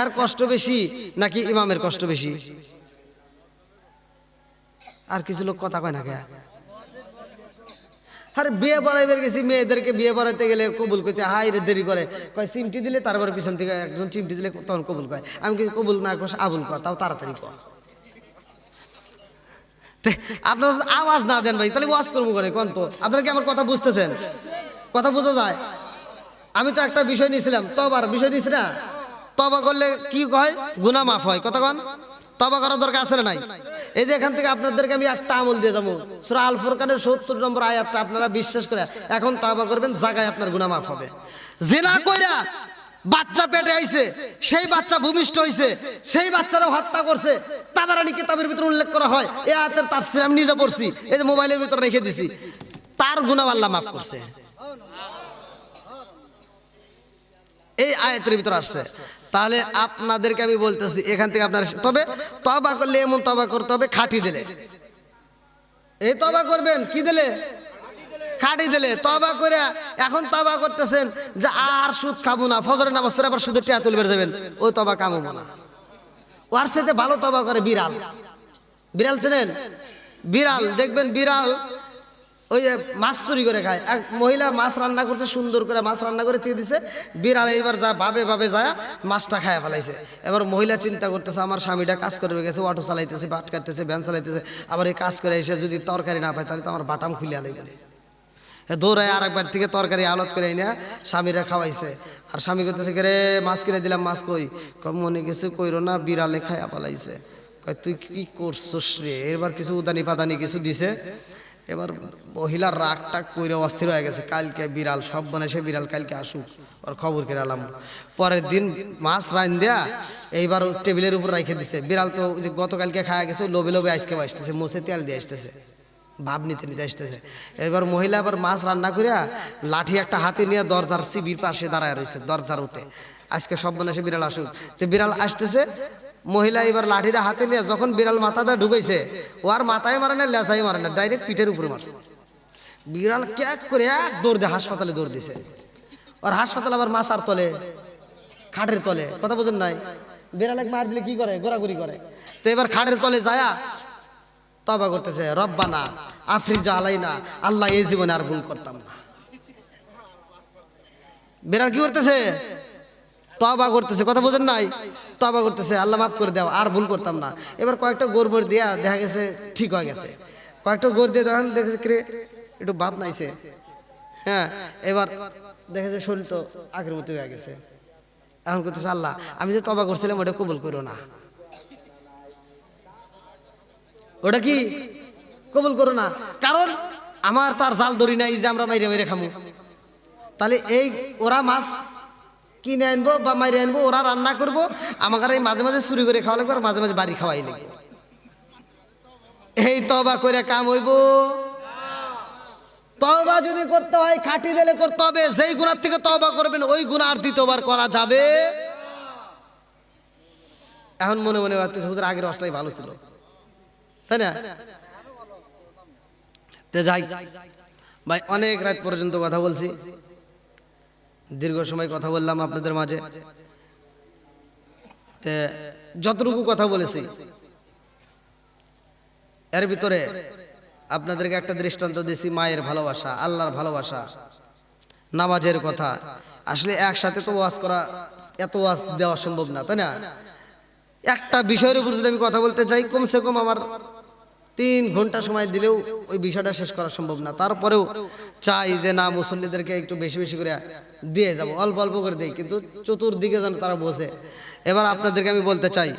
এর কষ্ট বেশি নাকি ইমামের কষ্ট বেশি? আর কিছু লোক কথা কয় না কে? আরে বিয়ে পড়াইবার গেছি, মেয়েদেরকে বিয়ে পড়াইতে গেলে কবুল করতে হাই রে দেরি করে, কয় চিমটি দিলে, তারপরে পিছন থেকে একজন চিমটি দিলে তখন কবুল কয়। আমি কিন্তু কবুল না কষ আবুল কর, তাও তাড়াতাড়ি কর। আপনারা যদি আওয়াজ না দেন ভাই তাহলে ওয়াজ করবো করে কোন তো আপনারা কি আমার কথা বুঝতেছেন? কথা বোঝা যায়? আমি তো একটা বিষয় নিয়েছিলাম, তবার বিষয় নিয়েছি না। তবা করলে কি হয়? গুনাহ মাফ হয়। কথা কন, তবা করার দরকার আছে না নাই? এই যে এখান থেকে আপনাদেরকে আমি একটা আমল দিয়ে যাবো, সূরা আল ফুরকানের ৭০ নম্বর আয়াতটা আপনারা বিশ্বাস করে এখন তবা করবেন, জায়গায় আপনার গুনাহ মাফ হবে। জিনা কইরা বাচ্চা পেটে আইছে, সেই বাচ্চা ভূমিষ্ঠ হইছে, সেই বাচ্চারা হত্যা করছে, তাবারানী কিতাবের ভিতরে উল্লেখ করা হয়। এই আয়াতের তাফসীর আমি নিজে পড়ছি, এই যে মোবাইলের ভিতরে রেখে দিছি। তার গুনাহ আল্লাহ মাফ করছে, এই আয়াতের ভিতরে আসছে। তাহলে আপনাদেরকে আমি বলতেছি এখান থেকে আপনারা তবে তওবা করলে এমন তওবা করতে হবে খাঁটি দিলে। এই তওবা করবেন কি দিলে? খাঁটি দিলে। তওবা করে এখন তওবা করতেছেন যে আর সুদ খাবো না, ফজরের নামাজ পড়ে আবার সুদের টাকা তুলবে যাবেন, ওই তওবা কামবো না। ওর সাথে ভালো তওবা করে বিড়াল। বিড়াল চেনেন? বিড়াল দেখবেন, বিড়াল ওই যে মাছ চুরি করে খায়। এক মহিলা মাছ রান্না করছে, সুন্দর করে মাছ রান্না করে দিয়ে দিছে, বিড়াল এইবার যা ভাবে ভাবে যায় মাছটা খায় ফেলাইছে। এবার মহিলা চিন্তা করতেছে আমার স্বামীটা কাজ করে গেছে, অটো চালাইতেছে, বাট কাটতেছে, ভ্যান চালাইতেছে, আবার এই কাজ করে এসে যদি তরকারি না পায় তাহলে তো আমার বাটাম খুলে আলাই বলে দৌড়ায় আর একবার থেকে তরকারি আলত করে এনে স্বামীরা খাওয়াইছে। আর স্বামী করতেছে রে মাছ কিনে দিলাম, মাছ কই? মনে কিছু কইরো না, বিড়ালে খায়া পালাইছে। কয় তুই কি করছস রে? এবার কিছু উদানি পাদানি কিছু দিছে। এবার মহিলার রাগ টাগ কইরে অস্থির হয়ে গেছে, কালকে বিড়াল সব বনেছে, বিড়াল কালকে আসুক, ওর খবর করে আলাম। পরের দিন মাছ রান দেয়া এইবার টেবিলের উপর রেখে দিছে। বিড়াল তো গতকালকে খাওয়া গেছে, লোভে লোভে আজকে আসতেছে, মুছে তেল দিয়ে আসতেছে, ভাব নিতে নিতে আসতেছে। এবার মহিলা আবার মাছ রান্না করিয়া লাঠি একটা হাতে নিয়ে দরজার সিবির পাশে দাঁড়ায় রয়েছে, দরজার উঠে আজকে সব বনেছে বিড়াল আসুক। তো বিড়াল আসতেছে, মহিলা এবার লাঠিটা হাতে নিয়ে যখন বিড়াল মাথাটা ঢুকাইছে, ও আর মাথায় মারে না, লেজাই মারে না, ডাইরেক্ট পিঠের উপরে মারছে। বিড়াল ক্যাক করে এক দৌড় দিয়ে হাসপাতালে দৌড় দিছে। আর হাসপাতাল আবার মাছার তলে, খাটের তলে। কথা বোঝেন নাই? বিড়াল এক মার দিলে কি করে? ঘোরাঘুরি করে। তো এবার খাটের তলে যায়া তওবা করতেছে, রব্বানা আফরিজ আলাইনা, আল্লাহ এই জীবনে আর ভুল করতাম না। বিড়াল কি করতেছে? তওবা করতেছে। কথা বোঝেন নাই? তওবা করতেছে, আল্লাহ মাফ করে দাও, আর ভুল করতাম না। এবার কয়েকটা গোরবর দিয়া দেখা গেছে ঠিক হয়ে গেছে। কয়েকটা গোর দিয়ে দেখেন দেখেছে কে একটু বাপ নাইছে, হ্যাঁ, এবার দেখেছে শরীর তো আগের মতো হয়ে গেছে। এখন করতেছে আল্লাহ আমি যে তওবা করছিলাম ওটা কবুল করো না, ওটা কি কবুল করো না, কারণ আমার তার জাল ধরি নাই যে আমরা মাইরে মাইরে খামু। তাহলে এই ওরা মাছ কিনে আনবো বা মাইরে আনবো, ওরা রান্না করবো, আমাকে এই মাঝে মাঝে চুরি করে খাওয়া লাগবে, আর মাঝে মাঝে বাড়ি খাওয়াই লাগবে। এই তওবা করে কাম হইব? তওবা যদি করতে হয় খাঁটি দিলে করতে হবে। যেই গুনাহ থেকে তওবা করবেন ওই গুনাহ আর দ্বিতীয়বার করা যাবে। এখন মনে মনে ভাবতেছে হুজুর আগের অবস্থায় ভালো ছিল, তাই না? যাই ভাই, অনেক রাত পর্যন্ত কথা বলছি, দীর্ঘ সময় কথা বললাম আপনাদের মাঝে। যতটুকু কথা বলেছি এর ভিতরে আপনাদেরকে একটা দৃষ্টান্ত দিয়েছি, মায়ের ভালোবাসা, আল্লাহর ভালোবাসা, নামাজের কথা। আসলে একসাথে তো ওয়াজ করা, এত ওয়াজ দেওয়া সম্ভব না, তাই না? একটা বিষয়ের উপর যদি আমি কথা বলতে চাই, কমসে কম আমার 3 ঘন্টা সময় দিলেও ওই বিষয়টা শেষ করা সম্ভব না। তারপরেও চাই যে না, মুসল্লিদেরকে একটু বেশি বেশি করে দিয়ে যাব, অল্প অল্প করে দিই, কিন্তু চতুর্দিকে যেন তারা বোঝে। এবার আপনাদেরকে আমি বলতে চাই,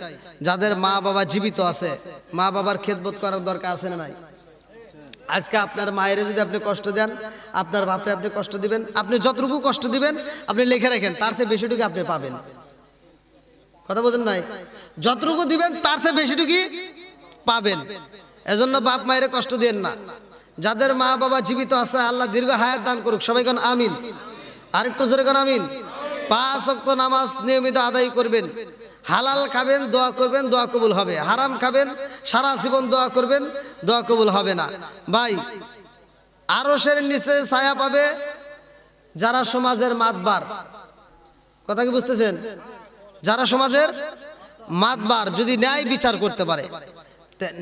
যাদের মা বাবা জীবিত আছে, মা বাবার খেদমত করার দরকার আছে না নাই? আজকে আপনার মায়ের যদি আপনি কষ্ট দেন, আপনার বাপরে আপনি কষ্ট দিবেন, আপনি যতটুকু কষ্ট দিবেন আপনি লিখে রাখেন, তার চেয়ে বেশিটুকু আপনি পাবেন। কথা বোঝেন নাই? যতটুকু দিবেন তার চেয়ে বেশিটুকু পাবেন। এজন্য বাপ মায়ের কষ্ট দিয়েন না। যাদের মা বাবা জীবিত আছে আল্লাহ দীর্ঘ হায়াত দান করুক, সবাই কোন আমিন। আরেকটু জোরে কোন আমিন। 5 ওয়াক্ত নামাজ নিয়মিত আদায় করবেন, হালাল খাবেন, দোয়া করবেন, দোয়া কবুল হবে। হারাম খাবেন, সারা জীবন দোয়া করবেন, দোয়া কবুল হবে না। ভাই, আরশের নিচে ছায়া পাবে যারা সমাজের মাতবার। কথা কি বুঝতেছেন? যারা সমাজের মাতবার, যদি ন্যায় বিচার করতে পারে।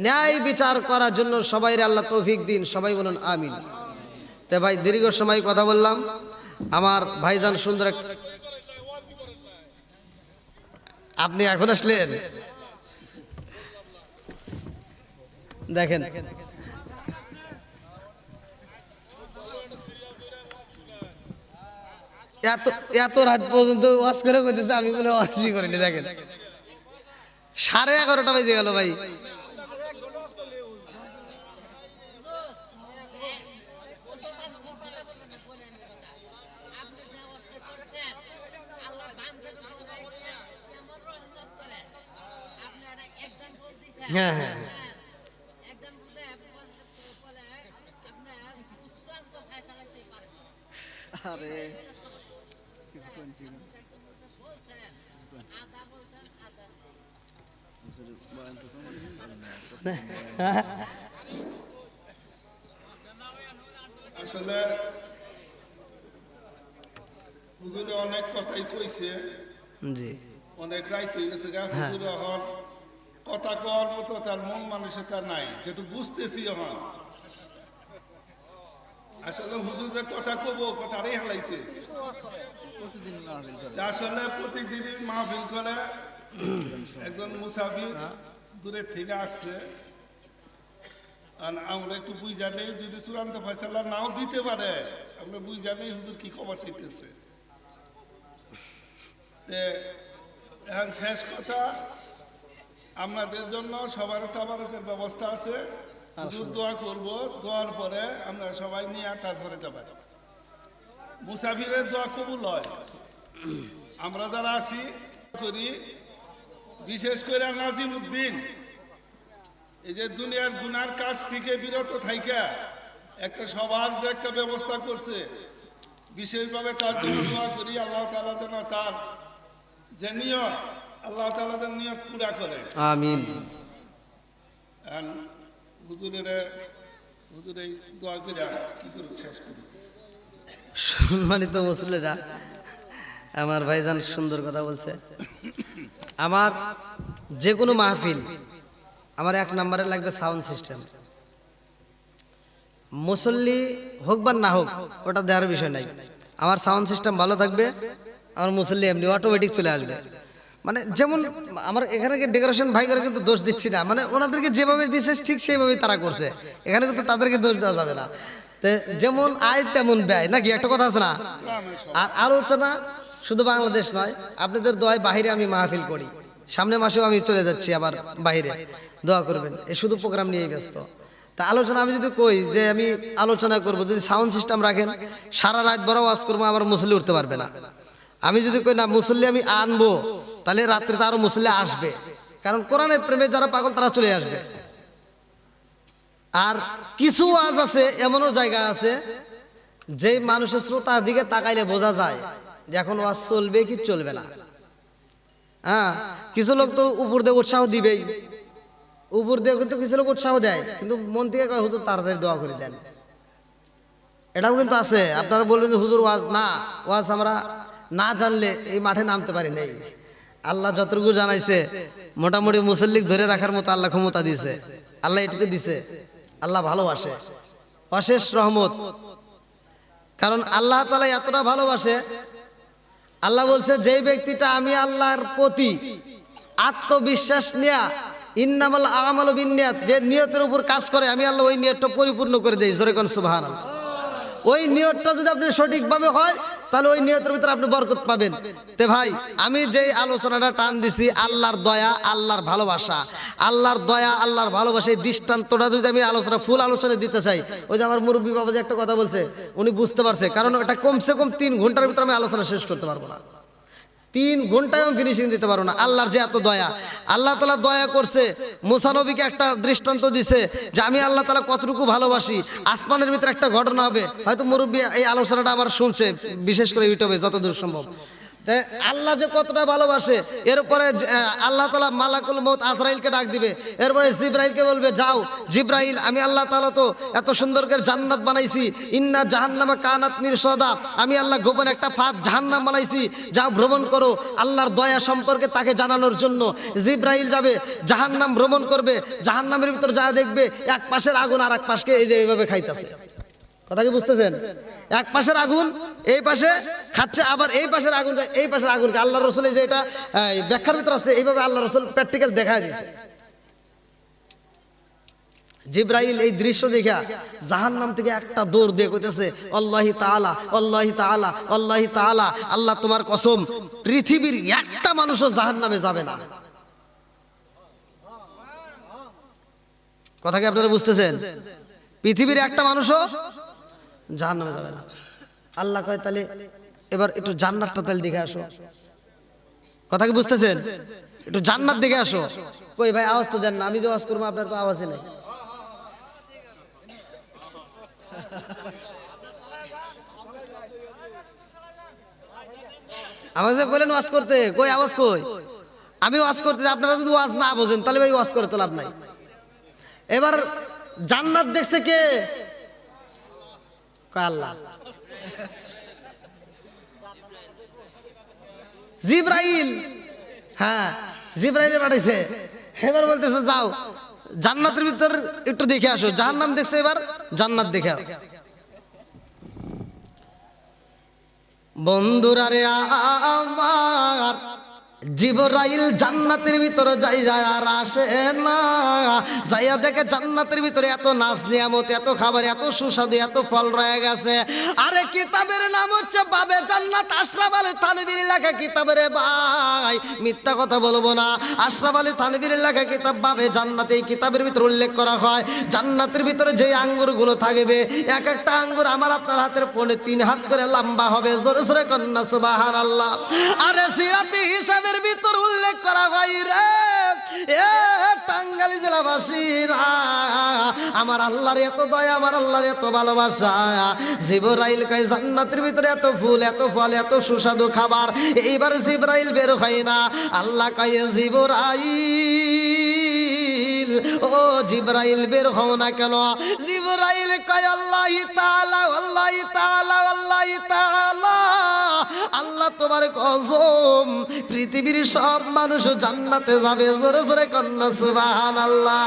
ন্যায় বিচার করার জন্য সবাই আল্লাহ তৌফিক দিন, সবাই বলুন আমিন। তে ভাই, দীর্ঘ সময় কথা বললাম। আমার ভাইজান সুন্দর, আপনি এখন আসলেন? দেখেন এত এত রাত পর্যন্ত ওয়াজ করে কইতেছে, আমি বলে ওয়াজই করিনি। দেখেন 11:30 বেজে গেল ভাই। হ্যাঁ হ্যাঁ আরে আসলে হুজুরে অনেক কথাই কইছে, জি অনেক রাইত হয়ে গেছে গা। হুজুর এখন কথা কওয়ার মতো তার মন মানসিকতা নাই, যেটু বুঝতেছি এখন। আসলে হুজুর যে কথা কব কথারই হালাইছে। আসলে প্রতিদিনই মাহফিল করে একজন মুসাফির দূরের থেকে আসছে, আর আমরা একটু বুঝা নেই, যদি চূড়ান্ত ফয়সালা নাও দিতে পারে আমরা বুঝা নেই হুজুর কি খবর চাইতেছে। এখন শেষ কথা, আমাদের জন্য সবার তাবারকের ব্যবস্থা আছে। হুজুর দোয়া করব, দোয়ার পরে আমরা সবাই নিয়ে তারপরে যাবো। মুসাফিরের দোয়া কবুল হয়। আমরা যারা আছি করি, বিশেষ করে নাজিমউদ্দিন এই যে দুনিয়ার গুনার কাজ থেকে বিরত থাইকা একটা সবার যে একটা ব্যবস্থা করছে, বিশেষভাবে তার জন্য দোয়া করি। আল্লাহ তাআলা যেন তার যে নিয়ত, আল্লাহ তাআলা যেন নিয়ত পুরা করে, আমিন। হুজুরে দোয়া করে কি করুক শেষ করি। সম্মানিত মুসল্লিরা, আমার ভাইজান সুন্দর কথা বলছে। আমার যে কোনো মাহফিল, আমার 1 নম্বরে লাগবে সাউন্ড সিস্টেম। মুসল্লি হোক বা না হোক ওটা দেওয়ার বিষয় নাই, আমার সাউন্ড সিস্টেম ভালো থাকবে, আমার মুসল্লি এমনি অটোমেটিক চলে আসবে। মানে যেমন আমার এখানে ডেকোরেশন ভাই করে কিন্তু দোষ দিচ্ছি না, মানে ওনাদেরকে যেভাবে দিচ্ছে ঠিক সেইভাবেই তারা করছে, এখানে কিন্তু তাদেরকে দোষ দেওয়া যাবে না। যেমন আয় তেমন ব্যয়, নাকি একটা কথা আছে না? আর আলোচনা শুধু বাংলাদেশ নয়, আপনাদের দোয়ায় বাহিরে আমি মাহফিল করি, সামনে মাসেও আমি চলে যাচ্ছি আবার বাহিরে, দোয়া করবেন। এই শুধু প্রোগ্রাম নিয়েই ব্যস্ত। তা আলোচনা আমি যদি কই যে আমি আলোচনা করব, যদি সাউন্ড সিস্টেম রাখেন সারা রাত বড় ওয়াজ করবো, আবার মুসল্লি উঠতে পারবে না। আমি যদি কই না মুসল্লি আমি আনবো, তাহলে রাত্রে তো আরো মুসল্লি আসবে, কারণ কোরআনের প্রেমে যারা পাগল তারা চলে আসবে। আর কিছু ওয়াজ আছে, এমনও জায়গা আছে যে মানুষের শ্রোতার দিকে তাকাইলে বোঝা যায় যে এখন ওয়াজ চলবে কি চলবে না। হ্যাঁ, কিছু লোক তো উপর দিয়ে উৎসাহ দিবেই, উপর দিয়ে কিন্তু কিছু লোক উৎসাহ দেয়, কিন্তু মন থেকে কয় হুজুর তাড়াতাড়ি দোয়া করে দেন, এটাও কিন্তু আছে। আপনারা বলবেন যে হুজুর ওয়াজ না, ওয়াজ আমরা না জানলে এই মাঠে নামতে পারি নাই। আল্লাহ যতটুকু জানাইছে মোটামুটি মুসল্লিক ধরে রাখার মতো আল্লাহ ক্ষমতা দিয়েছে, আল্লাহ এটুকু দিছে। আল্লাহ ভালোবাসে, অশেষ রহমত। কারণ আল্লাহ তাআলা এতটা ভালোবাসে, আল্লাহ বলছে যেই ব্যক্তিটা আমি আল্লাহর প্রতি আত্মবিশ্বাস নিয়ে ইন্নামাল আমালু বিন্নিয়াত, যে নিয়তের উপর কাজ করে, আমি আল্লাহ ওই নিয়তটা পরিপূর্ণ করে দেই। জোরে কোন সুবহানাল্লাহ। ওই নিয়তটা যদি আপনি সঠিকভাবে হয়, তাহলে ওই নিয়তের ভিতরে আপনি বরকত পাবেন। তে ভাই, আমি যেই আলোচনাটা টান দিছি আল্লাহর দয়া, আল্লাহর ভালোবাসা, আল্লাহর দয়া, আল্লাহর ভালোবাসা, এই দৃষ্টান্তটা যদি আমি আলোচনা ফুল আলোচনা দিতে চাই, ওই যে আমার মুরব্বী বাবা যে একটা কথা বলছে, উনি বুঝতে পারছে, কারণ এটা কমসে কম 3 ঘন্টার ভিতরে আমি আলোচনা শেষ করতে পারবো না। 3 ঘন্টায় আমি ফিনিশিং দিতে পারবো না। আল্লাহর যে এত দয়া, আল্লাহ তাআলা দয়া করছে, মুসা নবীকে একটা দৃষ্টান্ত দিছে যে আমি আল্লাহ তাআলা কতটুকু ভালোবাসি। আসমানের ভিতরে একটা ঘটনা হবে, হয়তো মুরব্বী এই আলোচনাটা আমার শুনছে, বিশেষ করে ইউটিউবে যতদূর সম্ভব। আল্লাহ যে কতটা ভালোবাসে, এরপরে আল্লাহ তাআলা মালাকুল মউত আজরাইলকে ডাক দিবে, এরপরে জিবরাইলকে বলবে যাও জিবরাইল, আমি আল্লাহ তাআলা তো এত সুন্দর করে জান্নাত বানাইছি, ইন্না জাহান্নামা কানাত মিরসাদা, আমি আল্লাহ গোপন একটা ফাঁদ জাহান্নাম বানাইছি, যাও ভ্রমণ করো। আল্লাহর দয়া সম্পর্কে তাকে জানানোর জন্য জিবরাইল যাবে, জাহান্নাম ভ্রমণ করবে, জাহান্নামের ভিতর যা দেখবে এক পাশের আগুন আর এক পাশকে এই যে এইভাবে খাইতেছে। কথা কি বুঝতেছেন? এক পাশের আগুন এই পাশে খাচ্ছে, আবার এই পাশের আগুন এই পাশের আগুনকে। আল্লাহ রাসূল এই যে এটা ব্যাখ্যার ভিতর আছে, এইভাবে আল্লাহ রাসূল প্র্যাকটিক্যাল দেখায় দিয়েছে। জিব্রাইল এই দৃশ্য দেখা জাহান্নাম থেকে একটা দৌড় দিয়ে কইতেছে আল্লাহি তাআলা আল্লাহি তাআলা আল্লাহি তাআলা, আল্লাহ তোমার কসম পৃথিবীর একটা মানুষও জাহান্নামে যাবে না। কথা কি আপনারা বুঝতেছেন? পৃথিবীর একটা মানুষও জাহান্নামে যাবে না। আল্লাহ কয় তাহলে এবার একটু জান্নাতটা তাহলে দেখে আসো। কথা কি বুঝতেছেন? একটু জান্নাত দেখে আসো। কই ভাই আওয়াজ তো দেন না, আমি যে আওয়াজ করবো আপনার তো আওয়াজই নেই। আমাকে যে বললেন ওয়াজ করতে, কই আওয়াজ কই? আমি ওয়াজ করতে, আপনারা যদি ওয়াজ না বোঝেন তাহলে ভাই ওয়াজ করে তো লাভ নাই। এবার জান্নাত দেখছে কে? কয় আল্লাহ। জিব্রাইল, হ্যাঁ জিব্রাইল পাঠাইছে। এবার বলতেছে যাও জান্নাতের ভিতর একটু দেখে আসো। জাহান্নাম দেখছে, এবার জান্নাত দেখে আসো। বন্ধুরা রে আমার, জিবরাইল জান্নাতের ভিতরে যাই যায় আর আসে না। যাইয়া দেখে জান্নাতের ভিতরে এত নাজ নিয়ামত, এত খাবার, এত সুস্বাদু, এত ফল রয়ে গেছে। আরে কিতাবের নাম হচ্ছে বাবে জান্নাত, আশরাফ আলী থানভীর লেখা কিতাবের ভাই, মিথ্যা কথা বলবো না। আশরাফ আলী থানভীর লেখা কিতাব বাবে জান্নাত, এই কিতাবের ভিতরে উল্লেখ করা হয় জান্নাতের ভিতরে যে আঙ্গুরগুলো থাকবে, এক একটা আঙ্গুর আমার আপনার হাতের পৌনে 3 হাত করে লম্বা হবে। জোরে জোরে কন্যা সুবহানাল্লাহ। আরে সিরাতি হিসাবে ভিতর উল্লেখ করা হয় রে এ টাঙ্গাইল জেলাবাসীরা, আমার আল্লাহর এত দয়া, আমার আল্লাহর এত ভালোবাসা। জিবরাইল কয় জান্নাতের ভিতরে এত ফুল, এত ফল, এত সুস্বাদু খাবার। এইবার জিবরাইল বের হয় না। আল্লাহ কয় জিবরাইল, ও জিবরাইল বের হও না কেন? জিবরাইল কয় আল্লাহি তাআলা আল্লাহি তাআলা আল্লাহি তাআলা, আল্লাহ তোমার কসম পৃথিবীর সব মানুষ জান্নাতে যাবে। জোরে জোরে কন্যা সুবহানাল্লাহ।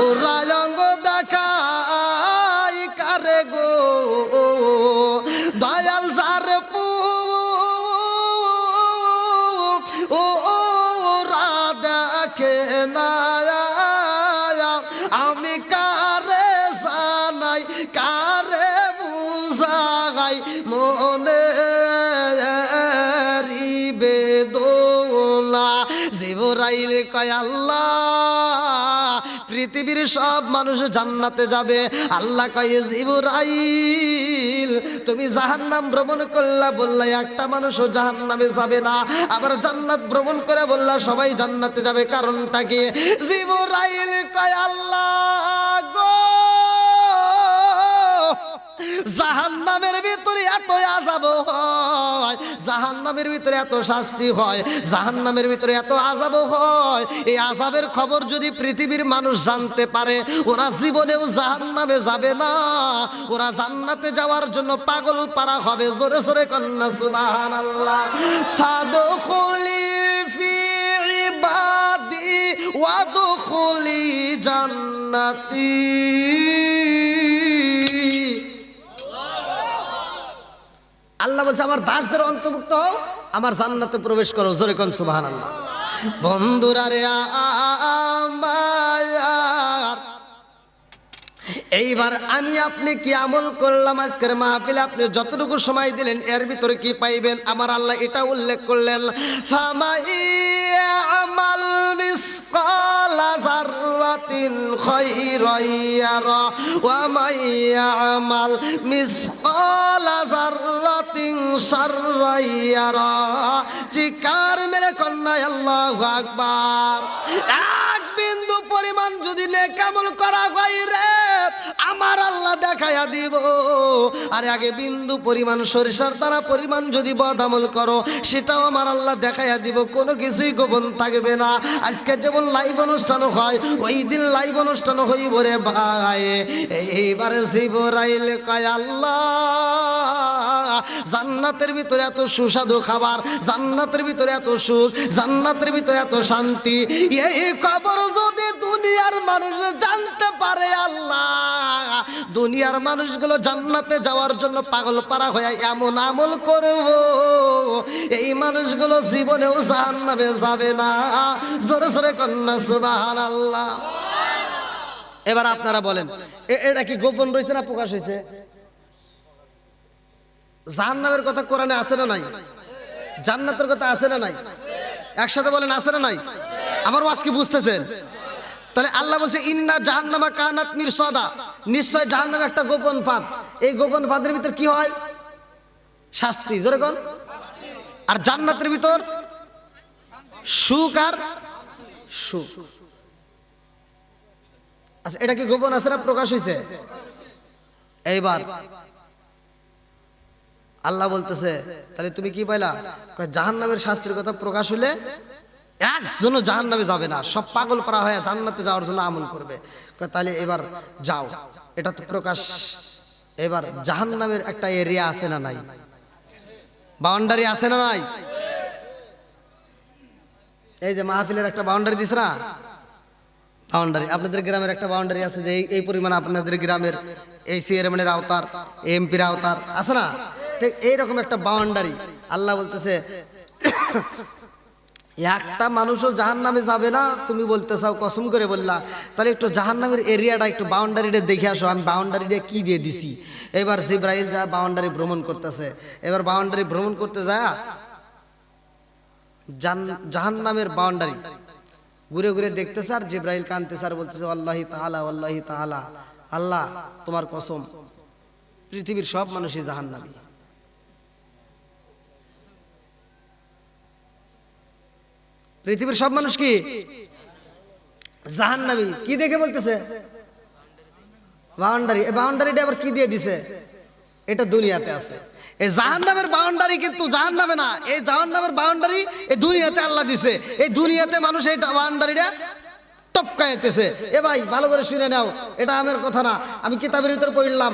ওরা অঙ্গ দেখাই কারে গো, দয়াল যার পু ও ওরা দেখে না, আমি কারে জানাই কারে বুঝাই মনে বেদনা। জিবরাইল কয় আল্লাহ পৃথিবীর সব মানুষ জান্নাতে যাবে। আল্লাহ কয় জিবরাইল তুমি জাহান্নাম ভ্রমণ করলা, বললা একটা মানুষও জাহান্নামে যাবে না, আবার জান্নাত ভ্রমণ করে বললা সবাই জান্নাতে যাবে, কারণটা কি? জিবরাইল কয় আল্লাহ গো, জাহান্নামের ভিতরে এত আযাব হয়, জাহান্নামের ভিতরে এত শাস্তি হয়, জাহান্নামের ভিতরে এত আযাব হয়, এই আযাবের খবর যদি পৃথিবীর মানুষ জানতে পারে ওরা জীবনেও জাহান্নামে যাবে না, ওরা জান্নাতে যাওয়ার জন্য পাগল পারা হবে। জোরে জোরে কন্যা সুবহানাল্লাহ। ফাদখুলি ফি ইবাদি ওয়াদখুলি জান্নাতি। আল্লাহ বলছে আমার দাসদের অন্তর্ভুক্ত হও, আমার জান্নাতে প্রবেশ করো। জোরে কোন সুবহানাল্লাহ। বন্ধুরা রে আমার, এইবার আমি আপনি কি আমল করলাম আজকের মাহফিলে? আপনি যতটুকু সময় দিলেন এর ভিতরে কি পাইবেন? আমার আল্লাহ এটা উল্লেখ করলেন, ফামাই আমাল মিসকালা যাররাতিন খায়রান ইয়ারা ওয়া মাই আমাল মিসকালা যাররাতিন শাররান ইয়ারা। চিৎকার মেরে কন্যা আল্লাহু আকবার। এক বিন্দু পরিমাণ যদি নেক আমল করা হয় রে, আমার আল্লাহ দেখাইয়া দিব। আরে আগে বিন্দু পরিমাণ সরিষার দ্বারা পরিমাণ যদি বদ আমল করো, সেটাও আমার আল্লাহ দেখাইয়া দিব, কোনো কিছুই গোপন থাকবে না। আজকে যেমন লাইভ অনুষ্ঠান হয়, ওই দিন লাইভ অনুষ্ঠান হইব রে ভাই। এইবারে জিবরাইল কয় আল্লাহ জান্নাতের ভিতরে এত সুস্বাদু খাবার, জান্নাতের ভিতরে এত সুখ, জান্নাতের ভিতরে এত শান্তি, এই খবর যদি দুনিয়ার মানুষ জানতে পারে, আল্লাহ দুনিয়ার মানুষগুলো জান্নাতে যাওয়ার জন্য পাগল পারা হয়ে এমন আমল করব, এই মানুষগুলো জীবনেও জাহান্নামে যাবে না। জোরে জোরে কন্যা সুবহানাল্লাহ। এবার আপনারা বলেন এটা কি গোপন রয়েছে না প্রকাশ হয়েছে? জাহান্নামের কথা কোরআনে আছে না নাই? জান্নাতের কথা আছে না নাই? একসাথে বলেন আছে না নাই? আমার ওয়াজ কি বুঝতেছেন? তাহলে আল্লাহ বলছে ইন্না জাহান্নামা কানাত মিরসাদা, নিশ্চয় জাহান্নাম একটা গোপন ফাঁদ। এই গোপন ফাঁদের ভিতর কি হয়? শাস্তি। জোরে কোন? আর জান্নাতের ভিতর সুখ আর সুখ। আচ্ছা, এটা কি গোপন আছে না প্রকাশ হয়েছে? এইবার আল্লাহ বলতেছে তাহলে তুমি কি পাইলা? জাহান্নামের শাস্তির কথা প্রকাশ হলে একজনও জাহান্নামে যাবে না, সব পাগল পারা হয়ে জান্নাতে যাওয়ার জন্য আমল করবে। তাহলে এবার যাও, এটা তো প্রকাশ। এবার জাহান্নামের একটা এরিয়া আছে না নাই? বাউন্ডারি আছে না নাই? এই যে মাহফিলের একটা বাউন্ডারি দিছে না? বাউন্ডারি। আপনাদের গ্রামের একটা বাউন্ডারি আছে যে এই পরিমাণ আপনাদের গ্রামের এই চেয়ারম্যানের আওতার, এমপির আওতার আছে না? ঠিক এইরকম একটা বাউন্ডারি। আল্লাহ বলতেছে একটা মানুষও জাহান্নামে যাবে না। তুমি বলতে চাও, কসম করে বললা, তাহলে একটু জাহান্নামের এরিয়াটা একটু বাউন্ডারিটা দেখে আসো, আমি বাউন্ডারিটা কি দিয়ে দিছি। এবার জিব্রাইল যা বাউন্ডারি ভ্রমণ করতেছে। এবার বাউন্ডারি ভ্রমণ করতে যায় জাহান্নামের বাউন্ডারি ঘুরে ঘুরে দেখতেছে, আর জিব্রাইল কাঁদতেছে আর বলতেছে আল্লাহি তাআলা, আল্লাহি তাআলা, আল্লাহ তোমার কসম পৃথিবীর সব মানুষই জাহান্নামী। পৃথিবীর সব মানুষ কি জাহান্নামী? কি দেখে বলতেছে? বাউন্ডারি। এই বাউন্ডারিটা আবার কি দিয়ে দিছে? এটা দুনিয়াতে আছে। এই জাহান্নামের বাউন্ডারি কিন্তু জাহান্নামে না, এই জাহান্নামের বাউন্ডারি এই দুনিয়াতে আল্লাহ দিছে। এই দুনিয়াতে মানুষ এই বাউন্ডারিটা টপকাইতেছে। এ ভাই ভালো করে শুনে নাও, এটা আমার কথা না, আমি কিতাবের ভিতরে পড়লাম।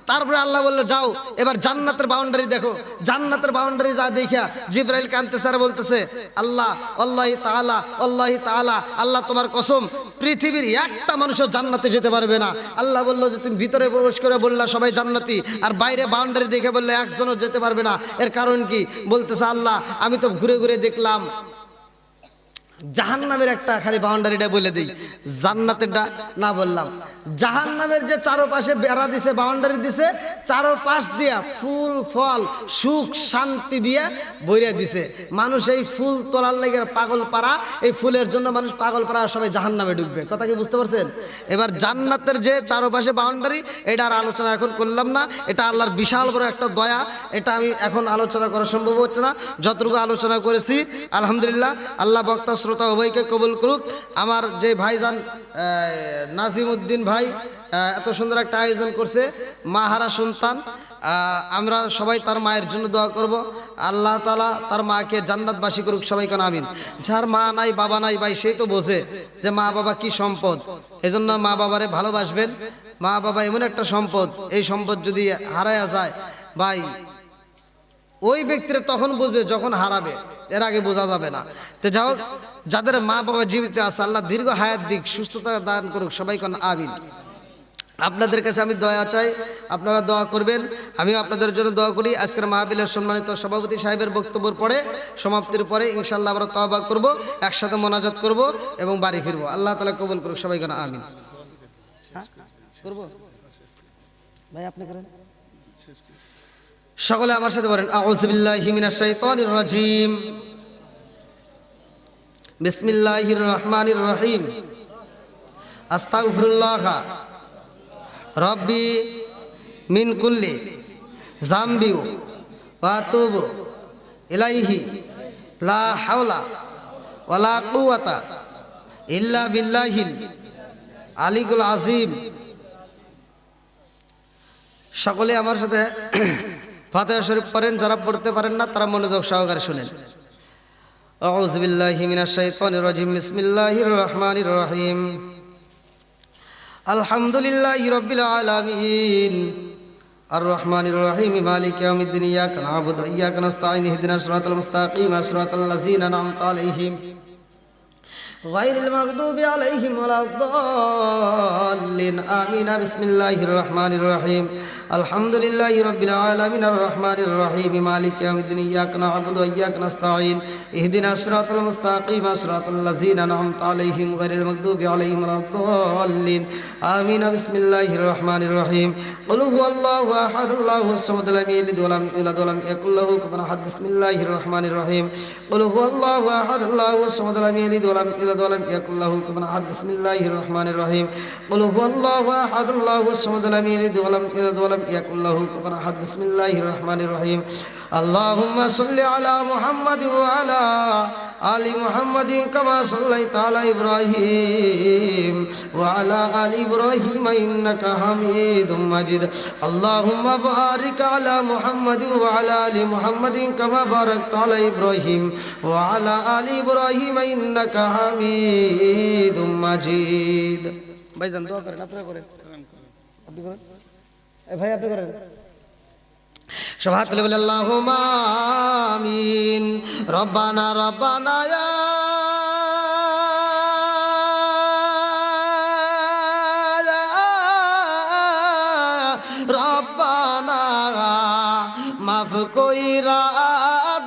তারপরে আল্লাহ বললো যাও এবার জান্নাতের বাউন্ডারি দেখো। জান্নাতের বাউন্ডারি যা দেখিয়া জিব্রাইল কাঁদতেছে আর বলতেছে আল্লাহ, আল্লাহি তাআলা, আল্লাহি তাআলা, আল্লাহ তোমার কসম পৃথিবীর একটা মানুষও জান্নাতে যেতে পারবে না। আল্লাহ বললো যে তুমি ভিতরে প্রবেশ করে বললা সবাই জান্নাতি, আর বাইরে বাউন্ডারি দেখে বললে একজনও যেতে পারবে না। এর কারণ কি? বলতেছে আল্লাহ আমি তো ঘুরে ঘুরে দেখলাম জাহান্নামের একটা খালি বাউন্ডারিটা বলে দিই, জান্নাতেরটা না বললাম। জাহান্নামের যে চারপাশে বেড়া দিছে, বাউন্ডারি দিছে, চারপাশ দিয়া ফুল ফল সুখ শান্তি দিয়া বইরা দিছে। মানুষ এই ফুল তোলার লেগে পাগল পারা, এই ফুলের জন্য মানুষ পাগল পারা, সবাই জাহান্নামে ঢুকবে। কথা কি বুঝতে পারছেন? এবার জান্নাতের যে চারপাশে বাউন্ডারি, এটার আলোচনা এখন করলাম না। এটা আল্লাহর বিশাল বড় একটা দয়া, এটা আমি এখন আলোচনা করা সম্ভব হচ্ছে না। যতটুকু আলোচনা করেছি আলহামদুলিল্লাহ, আল্লাহ বক্তা শ্রোতা উভয়কে কবুল করুক। আমার যে ভাইজান নাজিমউদ্দিন ভাই এত সুন্দর একটা আয়োজন করছে, মাহারা সন্তান, আমরা সবাই তার মায়ের জন্য দোয়া করব। আল্লাহ তাআলা তার মাকে জান্নাতবাসী করুক, সবাই কেন আমিন। যার মা নাই বাবা নাই ভাই, সেই তো বোঝে যে মা বাবা কি সম্পদ। এজন্য মা বাবারে ভালোবাসবেন। মা বাবা এমন একটা সম্পদ, এই সম্পদ যদি হারায়া যায় ভাই, ওই ব্যক্তিরা তখন বুঝবে যখন হারাবে, এর আগে বোঝা যাবে না। তো যাই হোক, যাদের মা বাবা জীবিত আছে আল্লাহ দীর্ঘ হায়াত দিক, সুস্থতা দান করুক, সবাই কেন আমিন। আপনাদের কাছে আমি দয়া চাই, আপনারা দোয়া করবেন, আমিও আপনাদের জন্য দোয়া করি। আজকের মাহফিলের সম্মানিত সভাপতি সাহেবের বক্তব্যের পরে, সমাপ্তির পরে ইনশাআল্লাহ আমরা তওবা করব, একসাথে মোনাজাত করব এবং বাড়ি ফিরবো। আল্লাহ তাআলা কবুল করুক, সবাই কেন আমিন। করব ভাই, আপনি করেন। সকলে আমার সাথে বলেন আউযু বিল্লাহি মিনাশ শাইতানির রাজীম, বিসমিল্লাহির রহমানির রহিম, আস্তাগফিরুল্লাহ রব্বি মিন কুল্লি যামবি ওয়া আতুবু ইলাইহি লা হাওলা ওয়ালা কুওয়াতা ইল্লা বিল্লাহিল আলিয়্যুল আযীম। সকলে আমার সাথে ফাতিহা শরীফ পড়েন, যারা পড়তে পারেন না তারা মনোযোগ সহকারে শুনেন। আউযু বিল্লাহি মিনাশ শাইতানির রাজীম, বিসমিল্লাহির রহমানির রহিম, আলহামদুলিল্লাহি রাব্বিল আলামিন, আর রহমানির রহিম, মালিকি ইয়াউমিদ্দিন, ইয়াকা না'বুদু ওয়া ইয়াকা নাস্তাঈন, ইহদিনাস সিরাতাল মুস্তাকিম, সিরাতাল লাযিনা আন'আমতা আলাইহিম গায়রিল মাগদুবি আলাইহিম ওয়ালাদ-দাল্লিন, আমিন। বিসমিল্লাহির রহমানির রহিম, আলহামদুলিল্লাহি রাব্বিল আলামিন আর রহমানির রহিম মালিকি ইয়াউমিদ্দিন ইয়াকা না'বুদু ওয়া ইয়াকা নাস্তাঈন ইহদিনাস সিরাতাল মুস্তাকিম সিরাতাল লাযিনা আন'আমতা আলাইহিম গায়রিল মাগদুবি আলাইহিম ওয়ালাদ-দাল্লিন আমিন বিসমিল্লাহির রহমানির রহিম কুল হুয়াল্লাহু আহাদ আল্লাহুস সামাদ লাম ইয়ালিদ ওয়া লাম ইউলাদ ওয়া লাম ইয়াকুল লাহু কুফুয়ান আহাদ বিসমিল্লাহির রহমানির রহিম কুল হুয়াল্লাহু আহাদ আল্লাহুস সামাদ লাম ইয়ালিদ ওয়া লাম ইউলাদ ওয়া লাম ইয়াকুল লাহু কুফুয়ান আহাদ বিসমিল্লাহির রহমানির রহিম কুল হুয়াল্লাহু আহাদ আল্লাহুস সামাদ লাম ইয়ালিদ ওয়া লাম ইউলাদ ওয়া লাম ইয়াকুল লাহু কুফুয়ান আহাদ বিসমিল্লাহির রহমানির রহিম আল্লাহুম্মা সাল্লি আলা মুহাম্মাদ ওয়া আলা আলি মুহাম্মাদ কামা সাল্লাইতা আলা ইব্রাহিম ওয়া আলা আলি ইব্রাহিম ইন্নাকা হামিদুম মাজিদ আল্লাহুম্মা বারিক আলা মুহাম্মাদ ওয়া আলা আলি মুহাম্মাদ কামা বারাকতা আলা ইব্রাহিম ওয়া আলা আলি ইব্রাহিম ইন্নাকা হামিদুম মাজিদ। ভাইজান দোয়া করেন, আপনারা করেন, আপনি করেন, এ ভাই আপনি করেন। সবাই হাত তুলে বলে আল্লাহুম্মা আমিন। রব্বানা রব্বানা ইয়া রব্বানা মাফ কইরা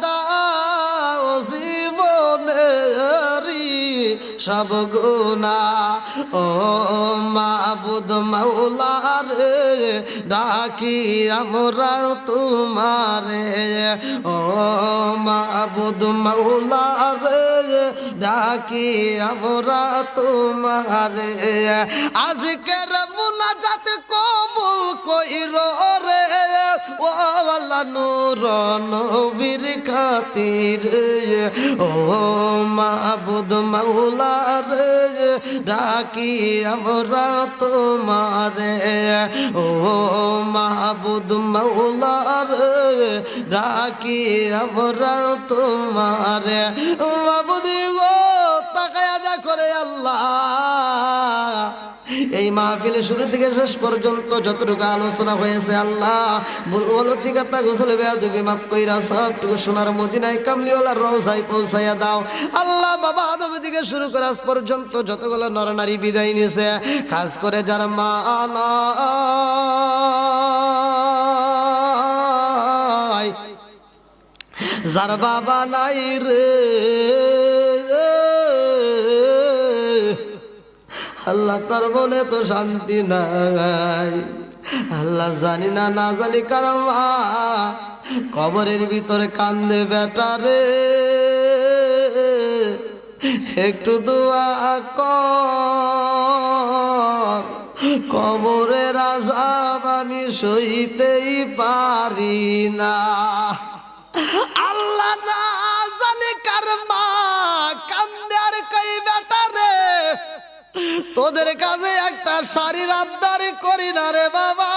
দাও জীবনেরি সব গুনাহ। ও মাবুদ মাওলা রে ডাকি আমরা তোমারে, ও মাবুদ মাওলা রে ডাকি আমরা তোমারে। আজকের মুনাজাত কবুল কইরো রে ও আল্লাহ নূর নবীর খাতিরে, ও মাবুদ মাওলা রে ডাকি আমরা তোমারে, ও মাবুদ মাওলা রে ডাকি আমরা তোমারে। মাবুদ গো তাকায়া দেখো রে আল্লাহ, এই মাহফিলে শুরু থেকে শেষ পর্যন্ত যতটুকু আলোচনা হয়েছে আল্লাহ ভুল থেকে তা গোসল বেয়াদবি মাফ কইরা সবটুকু সোনার মদিনায় কামলিওয়ালার রওজায় পৌঁছাইয়া দাও আল্লাহ। বাবা আদম থেকে শুরু করে আজ পর্যন্ত যতগুলো নরনারী বিদায় নিয়েছে, খাস করে যারা মা নাই, যার বাবা নাই রে আল্লাহ, তার মনে তো শান্তি নাই আল্লাহ। জানি না না জানি কারণ কবরের ভিতরে কান্দে বেটারে, একটু দোয়া কর, কবরের আযাব আমি সইতেই পারি না আল্লাহ। না জানি কার মা কান্দে আর কই বেটারে, তোদের কাছে একটা শাড়ির আবদারি করি না রে বাবা।